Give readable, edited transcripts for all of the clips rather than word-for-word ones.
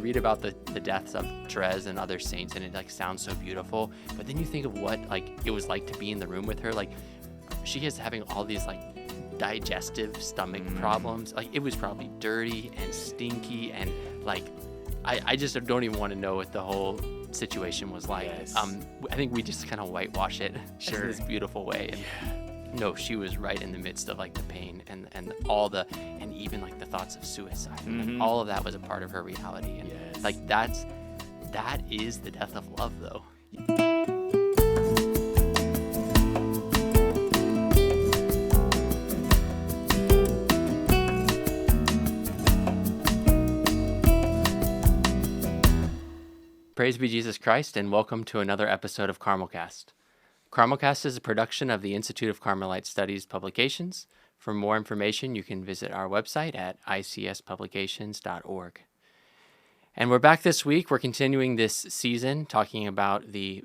read about the deaths of Thérèse and other saints, and it like sounds so beautiful, but then you think of what like it was like to be in the room with her. Like she is having all these like digestive stomach problems. Like it was probably dirty and stinky, and like I just don't even want to know what the whole situation was like. Yes. I think we just kind of whitewash it in this beautiful way. And no, she was right in the midst of like the pain and all the, and even like the thoughts of suicide. Like, all of that was a part of her reality. And like that is the death of love, though. Praise be Jesus Christ, and welcome to another episode of CarmelCast. CarmelCast is a production of the Institute of Carmelite Studies Publications. For more information, you can visit our website at icspublications.org. And we're back this week. We're continuing this season talking about the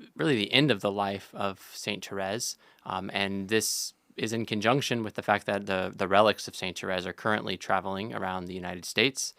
end of the life of Saint Thérèse, and this is in conjunction with the fact that the relics of Saint Thérèse are currently traveling around the United States.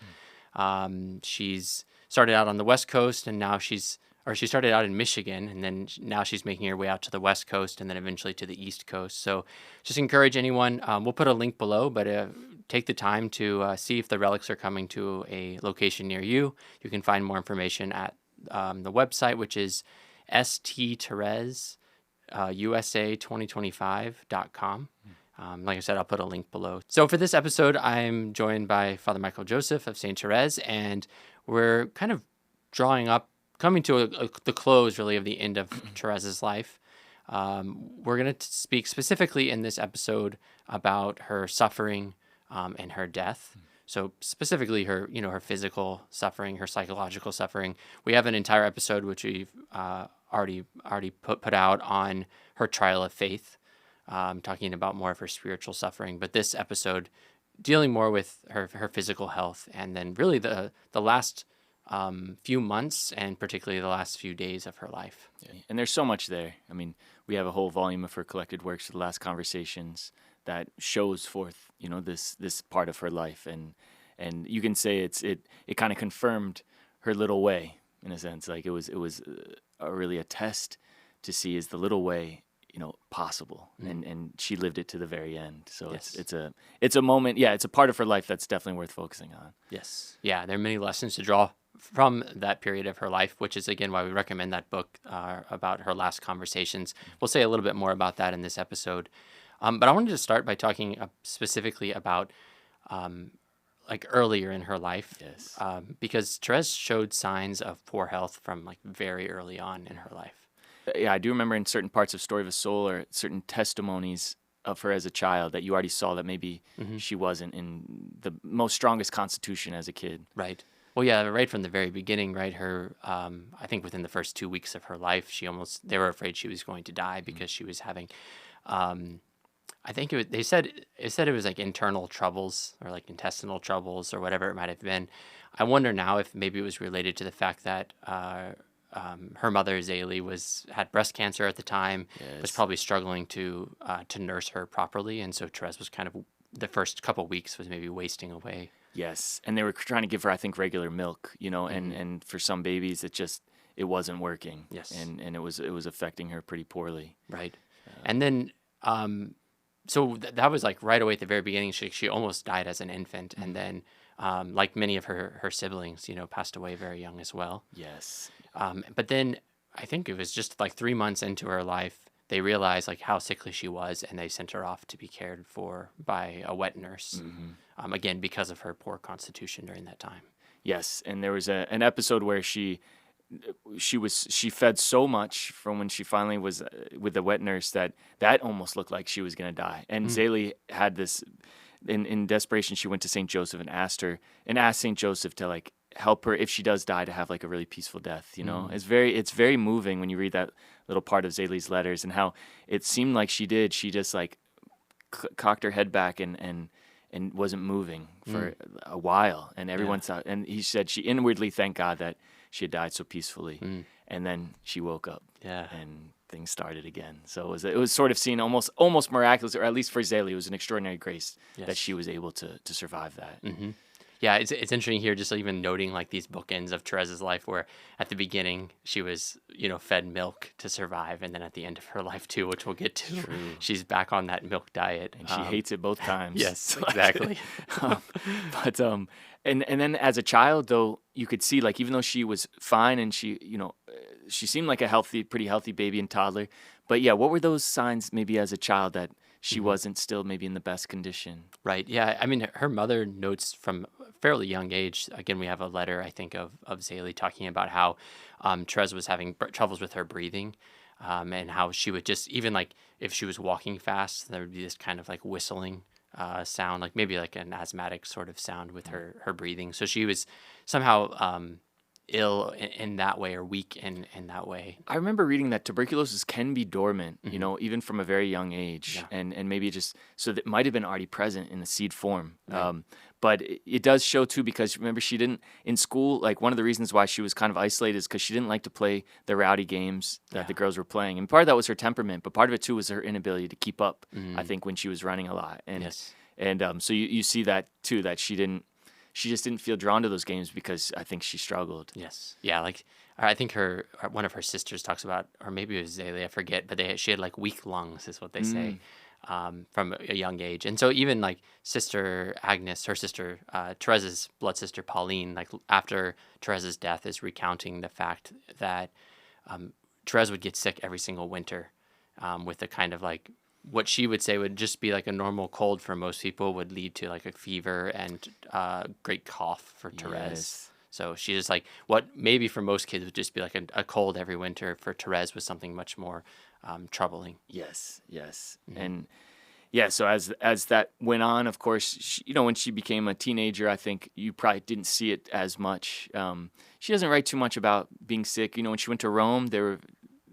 She's started out on the West Coast, and now she started out in Michigan, and then now she's making her way out to the West Coast, and then eventually to the East Coast. So just encourage anyone, we'll put a link below, but take the time to see if the relics are coming to a location near you. You can find more information at the website, which is sttherese.usa2025.com. Like I said, I'll put a link below. So for this episode, I'm joined by Father Michael Joseph of St. Thérèse, and we're kind of coming to the close, really, of the end of Thérèse's life. We're going to speak specifically in this episode about her suffering and her death. So specifically her physical suffering, her psychological suffering. We have an entire episode which we've already put out on her trial of faith, talking about more of her spiritual suffering. But this episode dealing more with her physical health, and then really the last few months, and particularly the last few days of her life. Yeah. And there's so much there. I mean, we have a whole volume of her collected works, The Last Conversations, that shows forth, this part of her life, and you can say it kind of confirmed her little way in a sense. Like it was really a test to see, is the little way possible, and she lived it to the very end. So yes. it's a moment. Yeah, it's a part of her life that's definitely worth focusing on. Yes, yeah, there are many lessons to draw from that period of her life, which is again why we recommend that book about her last conversations. We'll say a little bit more about that in this episode, but I wanted to start by talking specifically about like earlier in her life. Yes, because Thérèse showed signs of poor health from like very early on in her life. Yeah, I do remember in certain parts of Story of a Soul or certain testimonies of her as a child that you already saw that maybe she wasn't in the most strongest constitution as a kid. Right. Well, yeah, right from the very beginning, right? Her, I think within the first 2 weeks of her life, they were afraid she was going to die because she was having, I think they said it was like internal troubles or like intestinal troubles or whatever it might have been. I wonder now if maybe it was related to the fact that her mother Zélie had breast cancer at the time, was probably struggling to nurse her properly, and so Thérèse was kind of the first couple weeks was maybe wasting away. Yes, and they were trying to give her, I think, regular milk, and for some babies it wasn't working. Yes, and it was affecting her pretty poorly. Right, and then so that was like right away at the very beginning. She almost died as an infant, and then like many of her siblings, passed away very young as well. Yes. But then I think it was just like 3 months into her life, they realized like how sickly she was, and they sent her off to be cared for by a wet nurse. Again, because of her poor constitution during that time. Yes, and there was an episode where she fed so much from when she finally was with the wet nurse that almost looked like she was going to die. And Zélie had this, in desperation, she went to St. Joseph and asked St. Joseph to like help her if she does die to have like a really peaceful death. It's very moving when you read that little part of Zélie's letters and how it seemed like she just like cocked her head back and wasn't moving for a while, and everyone thought, and he said she inwardly thanked God that she had died so peacefully, and then she woke up, and things started again. So it was sort of seen almost miraculous, or at least for Zélie, it was an extraordinary grace that she was able to survive that. Yeah, it's interesting here, just even noting like these bookends of Therese's life, where at the beginning she was, fed milk to survive, and then at the end of her life too, which we'll get to, True. she's back on that milk diet, And she hates it both times. Yes, Like, exactly. um, but and then as a child though, you could see like even though she was fine and she seemed like a pretty healthy baby and toddler. But yeah, what were those signs maybe as a child that she wasn't still maybe in the best condition? Right. Yeah. I mean, her mother notes from a fairly young age. Again, we have a letter, I think, of Zaley talking about how Therese was having troubles with her breathing, and how she would just, even like if she was walking fast, there would be this kind of like whistling sound, like maybe like an asthmatic sort of sound with her breathing. So she was somehow ill in that way, or weak in that way. I remember reading that tuberculosis can be dormant, even from a very young age, Yeah. and maybe just so that might have been already present in the seed form. Right. But it does show too, because remember she didn't in school. Like one of the reasons why she was kind of isolated is because she didn't like to play the rowdy games that the girls were playing, and part of that was her temperament, but part of it too was her inability to keep up. I think when she was running a lot, and Yes. so you see that too, that she just didn't feel drawn to those games because I think she struggled. Yes. Yeah. Like I think one of her sisters talks about, or maybe it was Zaley, I forget, but she had like weak lungs, is what they say, from a young age. And so even like Sister Agnes, her sister, Therese's blood sister Pauline, like after Therese's death, is recounting the fact that Therese would get sick every single winter, with a kind of like what she would say would just be like a normal cold for most people would lead to like a fever and great cough for Thérèse. Yes. So she just like what maybe for most kids would just be like a cold every winter, for Thérèse was something much more troubling. Yes, and yeah. So as that went on, of course, when she became a teenager, I think you probably didn't see it as much. She doesn't write too much about being sick. When she went to Rome, they were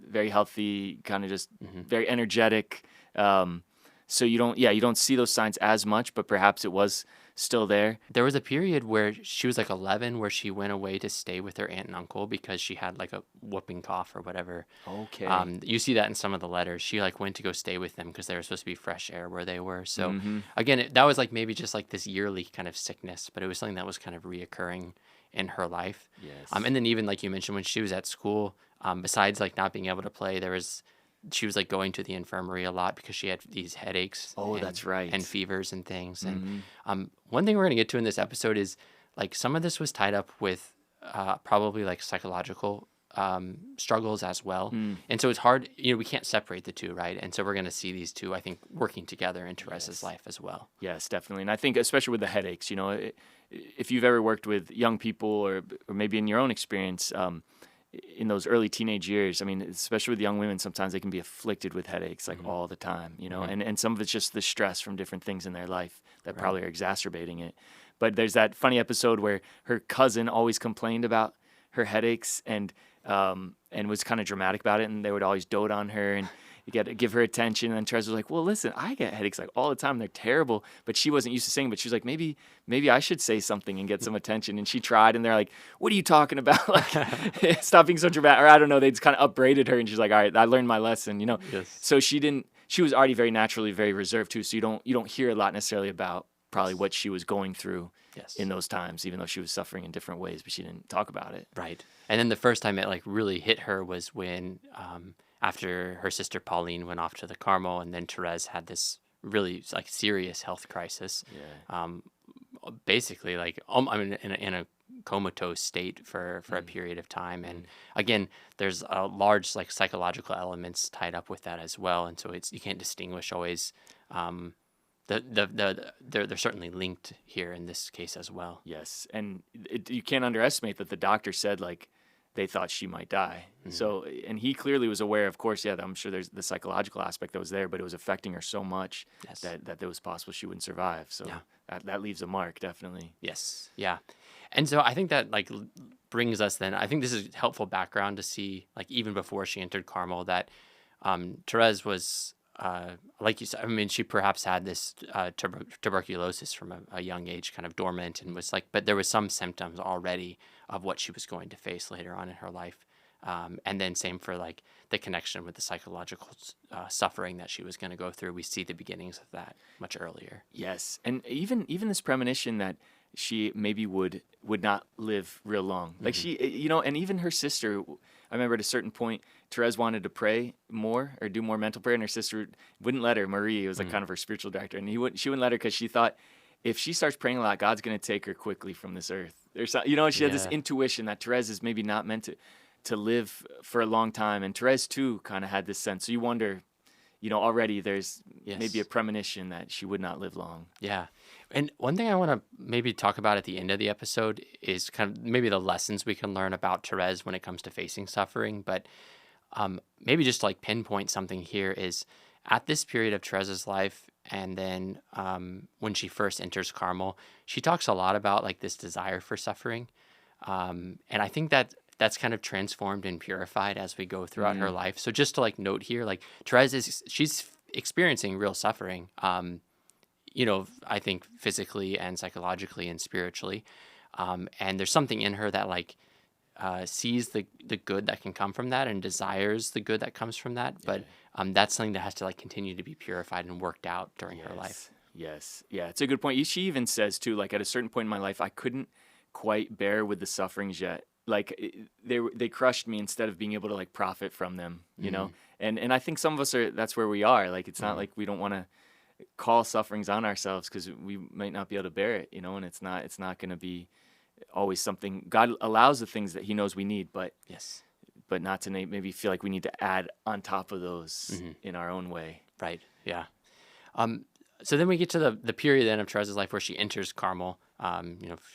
very healthy, kind of just very energetic. So you don't see those signs as much, but perhaps it was still there. There was a period where she was like 11, where she went away to stay with her aunt and uncle because she had like a whooping cough or whatever. Okay. You see that in some of the letters. She like went to go stay with them because they were supposed to be fresh air where they were. So again, that was like maybe just like this yearly kind of sickness, but it was something that was kind of reoccurring in her life. Yes. And then even like you mentioned, when she was at school, besides like not being able to play, she was like going to the infirmary a lot because she had these headaches. Oh, that's right. And fevers and things. And one thing we're going to get to in this episode is like some of this was tied up with probably like psychological struggles as well. And so it's hard, we can't separate the two, right? And so we're going to see these two, I think, working together in Therese's life as well. Yes, definitely. And I think especially with the headaches, if you've ever worked with young people or maybe in your own experience, in those early teenage years, I mean, especially with young women, sometimes they can be afflicted with headaches like all the time, and some of it's just the stress from different things in their life that probably are exacerbating it. But there's that funny episode where her cousin always complained about her headaches and was kind of dramatic about it, and they would always dote on her and you got to give her attention. And Thérèse was like, well, listen, I get headaches like all the time. They're terrible. But she wasn't used to saying, but she was like, maybe I should say something and get some attention. And she tried, and they're like, what are you talking about? Like, stop being so dramatic. Or I don't know. They just kind of upbraided her, and she's like, all right, I learned my lesson, Yes. So she was already very naturally very reserved too. So you don't hear a lot necessarily about probably what she was going through in those times, even though she was suffering in different ways, but she didn't talk about it. Right. And then the first time it like really hit her was when, after her sister Pauline went off to the Carmel, and then Thérèse had this really like serious health crisis. Yeah. Basically, like in a comatose state for a period of time. And again, there's a large like psychological elements tied up with that as well. And so you can't distinguish always. They're certainly linked here in this case as well. Yes, and you can't underestimate that the doctor said like they thought she might die. So, and he clearly was aware, of course, I'm sure there's the psychological aspect that was there, but it was affecting her so much that it was possible she wouldn't survive. So that leaves a mark, definitely. Yes, yeah. And so I think that like brings us then, I think this is helpful background to see, like even before she entered Carmel, that Thérèse was, like you said, I mean, she perhaps had this tuberculosis from a young age, kind of dormant, and was like, but there was some symptoms already of what she was going to face later on in her life. And then same for like the connection with the psychological suffering that she was going to go through. We see the beginnings of that much earlier. Yes, and even this premonition that she maybe would not live real long. Like she, and even her sister, I remember at a certain point, Thérèse wanted to pray more or do more mental prayer, and her sister wouldn't let her. Marie was like kind of her spiritual director, and she wouldn't let her because she thought if she starts praying a lot, God's going to take her quickly from this earth. There's, she had this intuition that Thérèse is maybe not meant to live for a long time, and Thérèse too kind of had this sense. So you wonder, already there's maybe a premonition that she would not live long. Yeah. And one thing I want to maybe talk about at the end of the episode is kind of maybe the lessons we can learn about Thérèse when it comes to facing suffering. But maybe just like pinpoint something here is at this period of Thérèse's life, and then when she first enters Carmel, she talks a lot about like this desire for suffering. And I think that that's kind of transformed and purified as we go throughout her life. So just to like note here, like Thérèse she's experiencing real suffering. I think physically and psychologically and spiritually. And there's something in her that like sees the good that can come from that and desires the good that comes from that. But that's something that has to like continue to be purified and worked out during her life. Yes. Yeah, it's a good point. She even says too, like at a certain point in my life, I couldn't quite bear with the sufferings yet. Like they crushed me instead of being able to like profit from them, you know? And I think some of us that's where we are. Like, it's not like we don't want to call sufferings on ourselves because we might not be able to bear it, and it's not going to be always something. God allows the things that he knows we need, but not to maybe feel like we need to add on top of those in our own way. Right. Yeah. So then we get to the period then of Therese's life where she enters Carmel.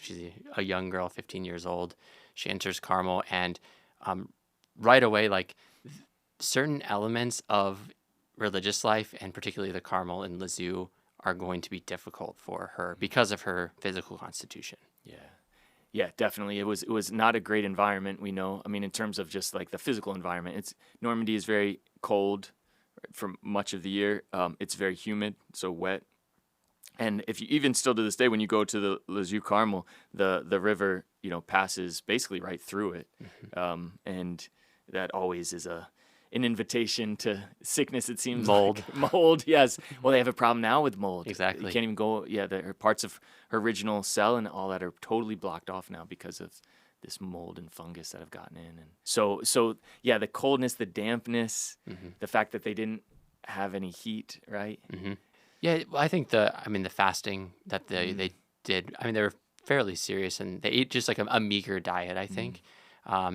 She's a young girl, 15 years old. She enters Carmel, and right away, like certain elements of religious life, and particularly the Carmel and Lisieux, are going to be difficult for her because of her physical constitution. Yeah, definitely. It was not a great environment, we know. I mean, in terms of just like the physical environment, Normandy is very cold for much of the year. It's very humid, so wet. And if you even still to this day, when you go to the Lisieux Carmel, the river, passes basically right through it. And that always is an invitation to sickness, it seems. Mold. Like. Mold, yes. Well, they have a problem now with mold. Exactly. You can't even go, the parts of her original cell and all that are totally blocked off now because of this mold and fungus that have gotten in. And so the coldness, the dampness, the fact that they didn't have any heat, right? Yeah, well, I think the fasting that they did, they were fairly serious, and they ate just like a meager diet, I think.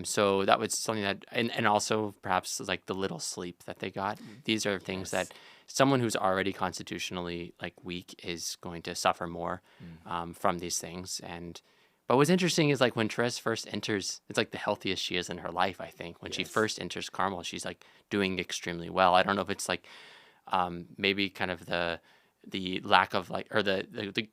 So that was something that, and also perhaps like the little sleep that they got. These are things that someone who's already constitutionally like weak is going to suffer more from these things. But what's interesting is like when Thérèse first enters, it's like the healthiest she is in her life, I think. When she first enters Carmel, she's like doing extremely well. I don't know if it's like maybe kind of the lack of like, or the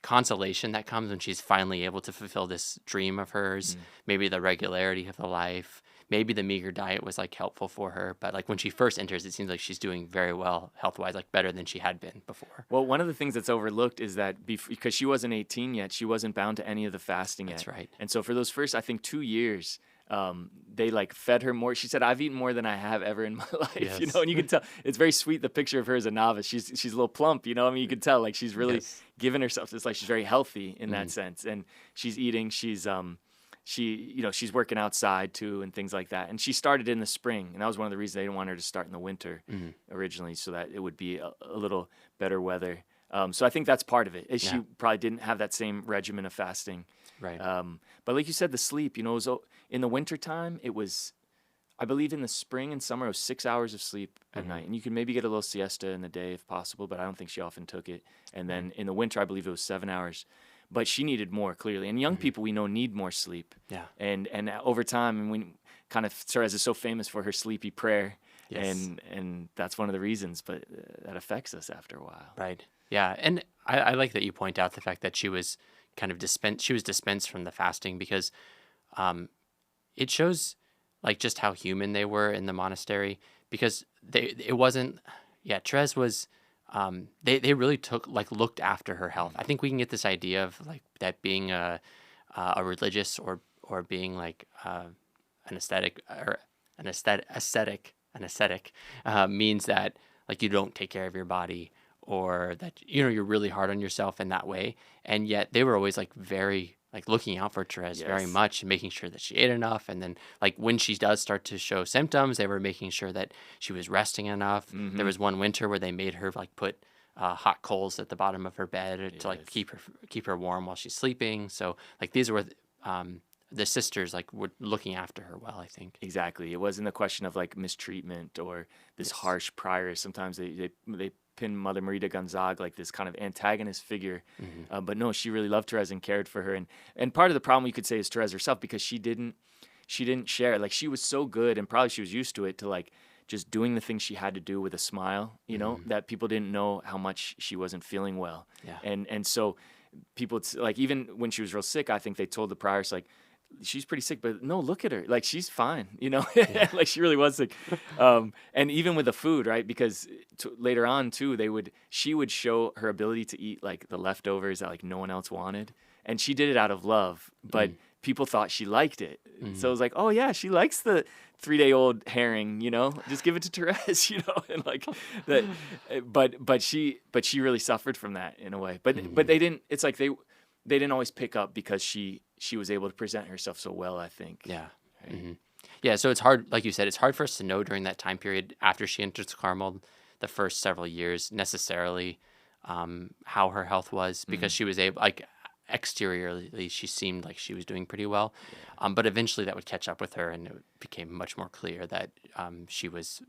consolation that comes when she's finally able to fulfill this dream of hers, maybe the regularity of the life, maybe the meager diet was like helpful for her. But like when she first enters, it seems like she's doing very well health-wise, like better than she had been before. Well, one of the things that's overlooked is that because she wasn't 18 yet, she wasn't bound to any of the fasting yet. That's right. And so for those first, I think, 2 years, they like fed her more. She said, "I've eaten more than I have ever in my life." And you can tell it's very sweet. The picture of her as a novice, she's a little plump. You can tell like she's really given herself. It's like she's very healthy in that sense, and she's eating. She's she's working outside too and things like that. And she started in the spring, and that was one of the reasons they didn't want her to start in the winter originally, so that it would be a little better weather. So I think that's part of it. She probably didn't have that same regimen of fasting. Right. But like you said, the sleep, it was in the wintertime, it was, I believe in the spring and summer, it was 6 hours of sleep at night. And you can maybe get a little siesta in the day if possible, but I don't think she often took it. And then in the winter, I believe it was 7 hours. But she needed more, clearly. And young people we know need more sleep. Yeah. And over time, and when kind of Thérèse is so famous for her sleepy prayer. Yes. And that's one of the reasons, but that affects us after a while. Right. Yeah. And I like that you point out the fact that she was kind of dispensed from the fasting, because it shows like just how human they were in the monastery, because Thérèse was, they really looked after her health. I think we can get this idea of like that being a religious or being like an ascetic means that like you don't take care of your body, or that, you're really hard on yourself in that way. And yet they were always like very like looking out for Therese very Yes. much and making sure that she ate enough. And then like when she does start to show symptoms, they were making sure that she was resting enough. There was one winter where they made her like put hot coals at the bottom of her bed to like Yes. keep her warm while she's sleeping. So like these were the sisters like were looking after her well, I think. Exactly. It wasn't a question of like mistreatment or this harsh prior. Sometimes they pin Mother Maria de Gonzaga like this kind of antagonist figure, but no, she really loved Therese and cared for her. And part of the problem you could say is Therese herself, because she didn't share. Like, she was so good, and probably she was used to it, to like just doing the things she had to do with a smile, that people didn't know how much she wasn't feeling well. Yeah. And so people, like, even when she was real sick, I think they told the priors, like, she's pretty sick, but no, look at her, like, she's fine, like she really was sick. And even with the food, right? Because later on too, she would show her ability to eat like the leftovers that like no one else wanted, and she did it out of love, but people thought she liked it. So it was like, oh yeah, she likes the 3-day-old herring, just give it to Therese, and like that. But she really suffered from that in a way. But they didn't. It's like they didn't always pick up, because she was able to present herself so well, I think. Yeah. Right? Yeah, so it's hard, like you said, it's hard for us to know during that time period after she enters Carmel, the first several years, necessarily how her health was, because she was able, like, exteriorly, she seemed like she was doing pretty well. But eventually that would catch up with her, and it became much more clear that she was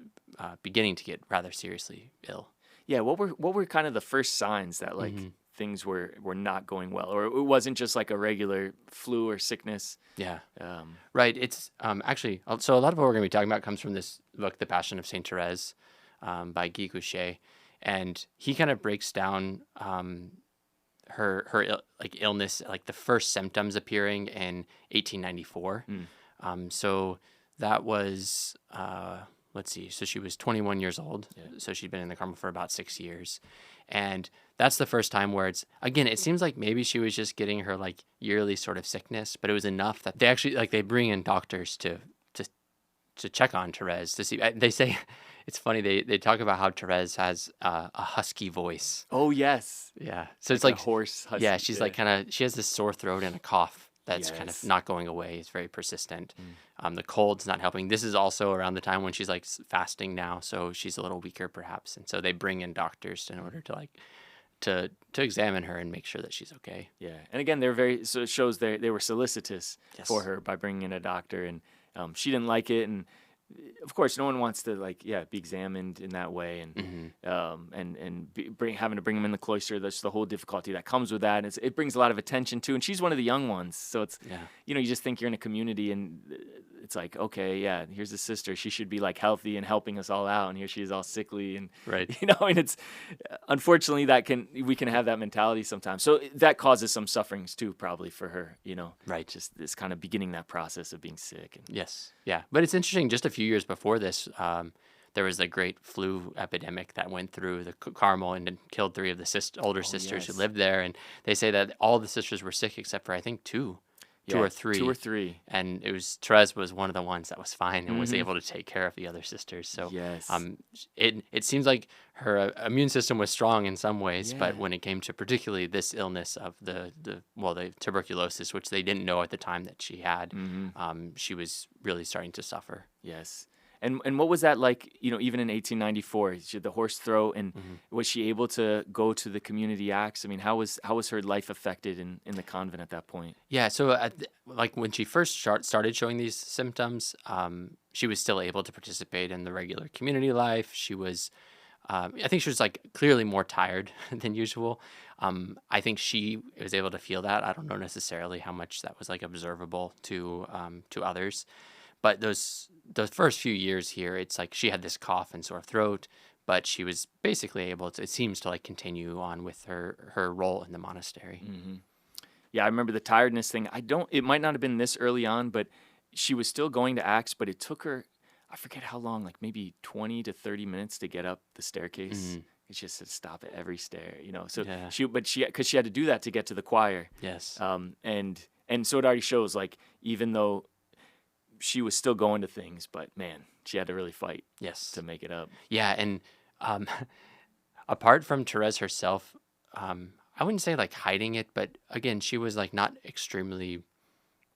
beginning to get rather seriously ill. Yeah, what were kind of the first signs that like things were not going well, or it wasn't just like a regular flu or sickness? Yeah. Right. It's actually, so a lot of what we're going to be talking about comes from this book, The Passion of Saint Therese, by Guy Couchet, and he kind of breaks down her illness, like the first symptoms appearing in 1894. So that was let's see. So she was 21 years old. Yeah. So she'd been in the Carmel for about 6 years. And that's the first time where it's, again, it seems like maybe she was just getting her like yearly sort of sickness, but it was enough that they actually, like, they bring in doctors to check on Therese to see. They say, it's funny, they talk about how Therese has a husky voice. Oh, yes. Yeah. So it's like a hoarse husky. Yeah, she's like she has this sore throat and a cough that's kind of not going away. It's very persistent. The cold's not helping. This is also around the time when she's like fasting now, so she's a little weaker perhaps. And so they bring in doctors in order to like to examine her and make sure that she's okay. Yeah, and again, so it shows they were solicitous for her by bringing in a doctor, and she didn't like it, and of course, no one wants to be examined in that way, and having to bring them in the cloister. That's the whole difficulty that comes with that. And it brings a lot of attention too. And she's one of the young ones, so it's you just think you're in a community, and it's like, okay, yeah, here's a sister. She should be like healthy and helping us all out, and here she is all sickly, and and it's unfortunately we can have that mentality sometimes. So that causes some sufferings too, probably for her. Right. Just this kind of beginning that process of being sick. And, yes, yeah, but it's interesting. Just a few years before this, there was a great flu epidemic that went through the Carmel and killed 3 of the older sisters who lived there. And they say that all the sisters were sick except for, I think, two or three. 2 or 3. And Therese was one of the ones that was fine and was able to take care of the other sisters. So it seems like her immune system was strong in some ways, but when it came to particularly this illness of the tuberculosis, which they didn't know at the time that she had, she was really starting to suffer. Yes. And what was that like, even in 1894? She had the hoarse throat, and was she able to go to the community acts? I mean, how was her life affected in the convent at that point? Yeah, so when she first started showing these symptoms, she was still able to participate in the regular community life. She was, I think she was like clearly more tired than usual. I think she was able to feel that. I don't know necessarily how much that was like observable to others. But those first few years here, it's like she had this cough and sore throat, but she was basically able to, it seems, to like continue on with her role in the monastery. Yeah, I remember the tiredness thing. It might not have been this early on, but she was still going to Acts, but it took her, I forget how long, like maybe 20 to 30 minutes to get up the staircase. It's just to stop at every stair, So because she had to do that to get to the choir. Yes. And so it already shows, like, even though she was still going to things, but man, she had to really fight to make it up. Yeah, and apart from Therese herself, I wouldn't say like hiding it, but again, she was like not extremely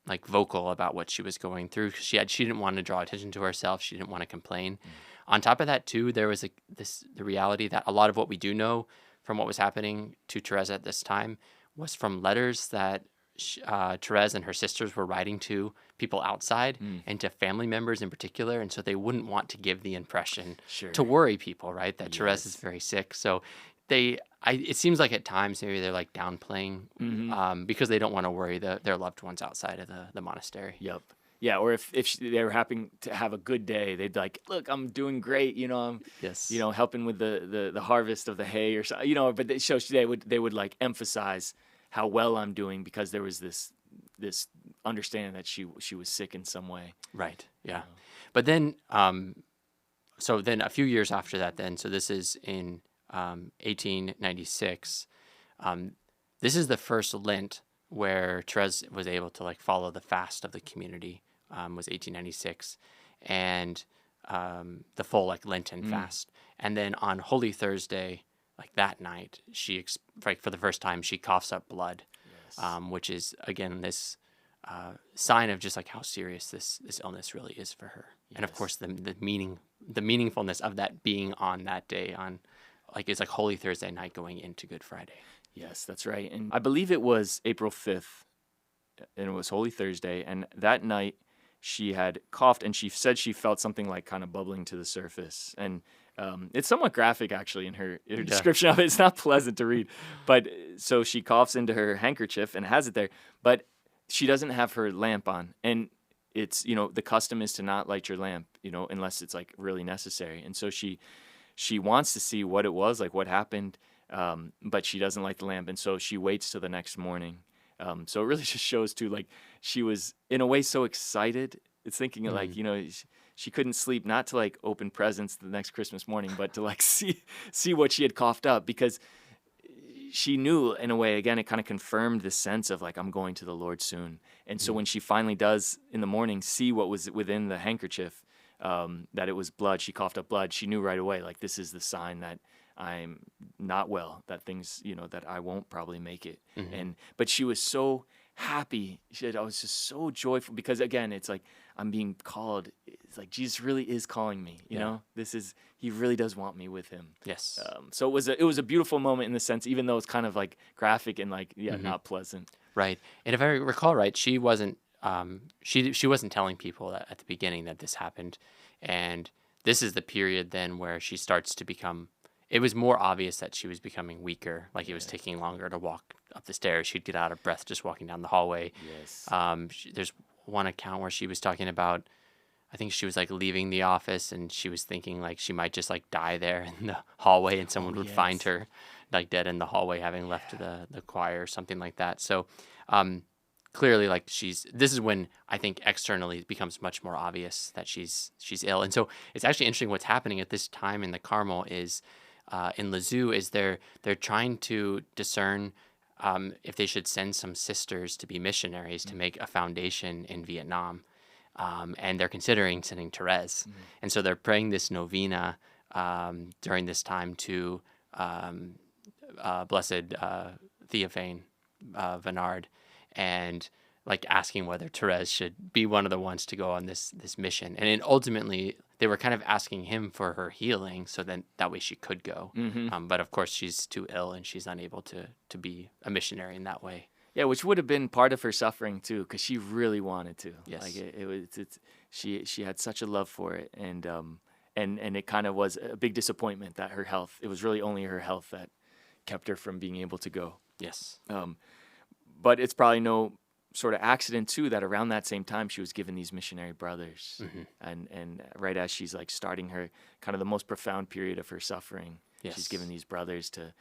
like vocal about what she was going through. She didn't want to draw attention to herself. She didn't want to complain. On top of that, too, there was the reality that a lot of what we do know from what was happening to Therese at this time was from letters that Therese and her sisters were writing to people outside and to family members in particular. And so they wouldn't want to give the impression Sure. to worry people, right, that Therese is Yes. very sick. So it seems like at times maybe they're like downplaying because they don't want to worry their loved ones outside of the monastery. Yep. Yeah, or if they were happening to have a good day, they'd be like, "Look, I'm doing great. I'm Yes. helping with the harvest of the hay or so. But they would like emphasize how well I'm doing because there was this understanding that she was sick in some way. Right. Yeah. But then so then a few years after that, so this is in 1896. This is the first Lent where Therese was able to like follow the fast of the community. Was 1896, and the full like Lenten fast. And then on Holy Thursday, like that night, for the first time she coughs up blood, which is again this sign of just like how serious this illness really is for her. Yes. And of course the meaningfulness of that being on that day on like it's like Holy Thursday night going into Good Friday. Yes, that's right. And I believe it was April 5th, and it was Holy Thursday, and that night she had coughed, and she said she felt something like kind of bubbling to the surface. And it's somewhat graphic, actually, in her description of it. It's not pleasant to read. But so she coughs into her handkerchief and has it there, but she doesn't have her lamp on. And it's, the custom is to not light your lamp, unless it's like really necessary. And so she wants to see what it was, like what happened, but she doesn't light the lamp. And so she waits till the next morning. So it really just shows too, like she was in a way so excited. It's thinking like, she couldn't sleep, not to like open presents the next Christmas morning, but to like see what she had coughed up, because she knew in a way, again, it kind of confirmed this sense of like, I'm going to the Lord soon. And so when she finally does in the morning see what was within the handkerchief, that it was blood, she coughed up blood, she knew right away, like this is the sign that I'm not well, that things, that I won't probably make it. But she was so happy. She said, I was just so joyful because again, it's like, I'm being called. It's like, Jesus really is calling me, you know, he really does want me with him. Yes. So it was a beautiful moment in the sense, even though it's kind of like graphic and like, not pleasant. Right. And if I recall right, she wasn't, she wasn't telling people that at the beginning that this happened. And this is the period then where she starts to become, it was more obvious that she was becoming weaker, like it was taking longer to walk up the stairs. She'd get out of breath just walking down the hallway. Yes. There's one account where she was talking about, I think she was like leaving the office and she was thinking like she might just like die there in the hallway and someone would find her like dead in the hallway having left the choir or something like that. So clearly like this is when I think externally it becomes much more obvious that she's ill. And so it's actually interesting what's happening at this time in the Carmel is in Lisieux is they're trying to discern if they should send some sisters to be missionaries to make a foundation in Vietnam. And they're considering sending Thérèse. And so they're praying this novena during this time to Blessed Theophane Venard, and like asking whether Thérèse should be one of the ones to go on this mission. And then ultimately they were kind of asking him for her healing so then that way she could go. But of course she's too ill and she's unable to be a missionary in that way. Yeah, which would have been part of her suffering too, because she really wanted to. Yes. Like she had such a love for it, and it kind of was a big disappointment that her health. It was really only her health that kept her from being able to go. Yes. But it's probably no sort of accident too that around that same time she was given these missionary brothers, and right as she's like starting her kind of the most profound period of her suffering, she's given these brothers to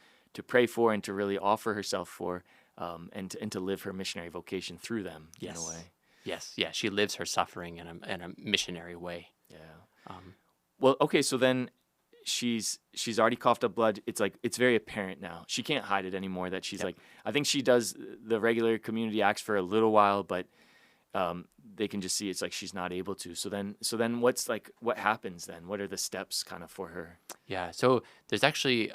pray for and to really offer herself for. And to live her missionary vocation through them in a way. Yes, yeah, she lives her suffering in a missionary way. Yeah. Well, okay, so then she's already coughed up blood. It's like it's very apparent now. She can't hide it anymore. That she's like, I think she does the regular community acts for a little while, but they can just see it's like she's not able to. So then what happens then? What are the steps kind of for her? Yeah. So there's actually,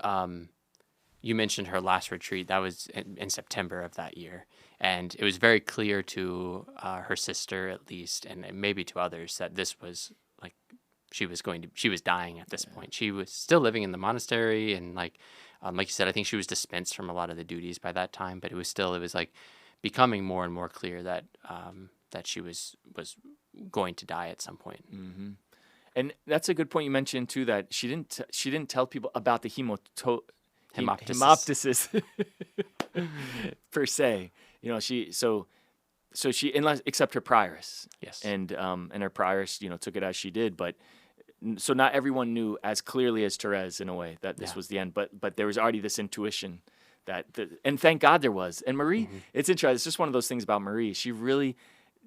you mentioned her last retreat. That was in September of that year. And it was very clear to her sister, at least, and maybe to others, that this was like she was dying at this point. She was still living in the monastery. And like you said, I think she was dispensed from a lot of the duties by that time. But it was like becoming more and more clear that that she was going to die at some point. Mm-hmm. And that's a good point you mentioned too, that she didn't tell people about the hemoptysis per se. You know, she unless except her prioress. Yes. And her prioress, you know, took it as she did, but so not everyone knew as clearly as Thérèse in a way that this was the end, but there was already this intuition and thank God there was. And Marie, it's interesting. It's just one of those things about Marie. She really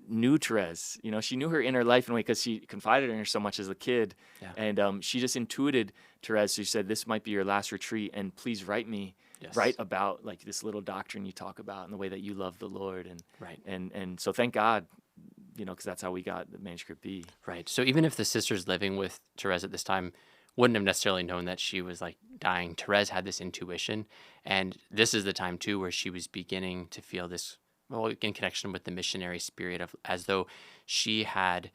knew Thérèse. You know, she knew her inner life in a way because she confided in her so much as a kid. Yeah. And she just intuited Thérèse. She said, "This might be your last retreat, and please write me, write about like this little doctrine you talk about and the way that you love the Lord." And so thank God, you know, because that's how we got the manuscript B. Right. So even if the sisters living with Thérèse at this time wouldn't have necessarily known that she was like dying, Thérèse had this intuition, and this is the time too where she was beginning to feel this, well, in connection with the missionary spirit, of as though she had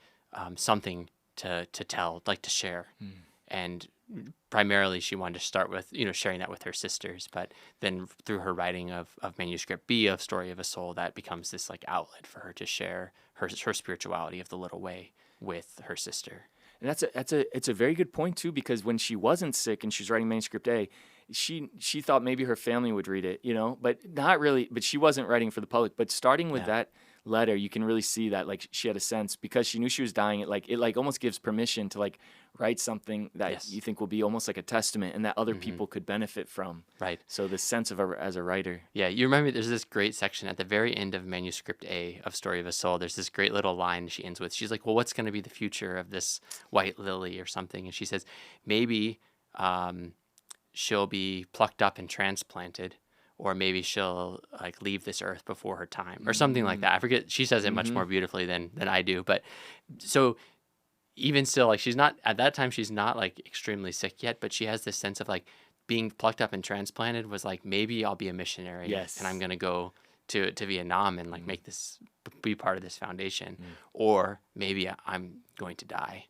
something to tell, like to share. And primarily she wanted to start with, you know, sharing that with her sisters, but then through her writing of manuscript B, of Story of a Soul, that becomes this like outlet for her to share her spirituality of the little way with her sister. And it's a very good point too, because when she wasn't sick and she was writing manuscript A, she thought maybe her family would read it, you know, but not really. But she wasn't writing for the public. But starting with that letter, you can really see that like she had a sense, because she knew she was dying. It almost gives permission to like write something that you think will be almost like a testament and that other people could benefit from. Right. So the sense of her as a writer. Yeah, you remember there's this great section at the very end of manuscript A of Story of a Soul. There's this great little line she ends with. She's like, "Well, what's going to be the future of this white lily or something?" And she says, maybe she'll be plucked up and transplanted, or maybe she'll like leave this earth before her time, or something like that. I forget. She says it much more beautifully than I do. But so even still, like she's not at that time, she's not like extremely sick yet, but she has this sense of like being plucked up and transplanted was like, maybe I'll be a missionary, and I'm gonna go to Vietnam and like make this, be part of this foundation, or maybe I'm going to die.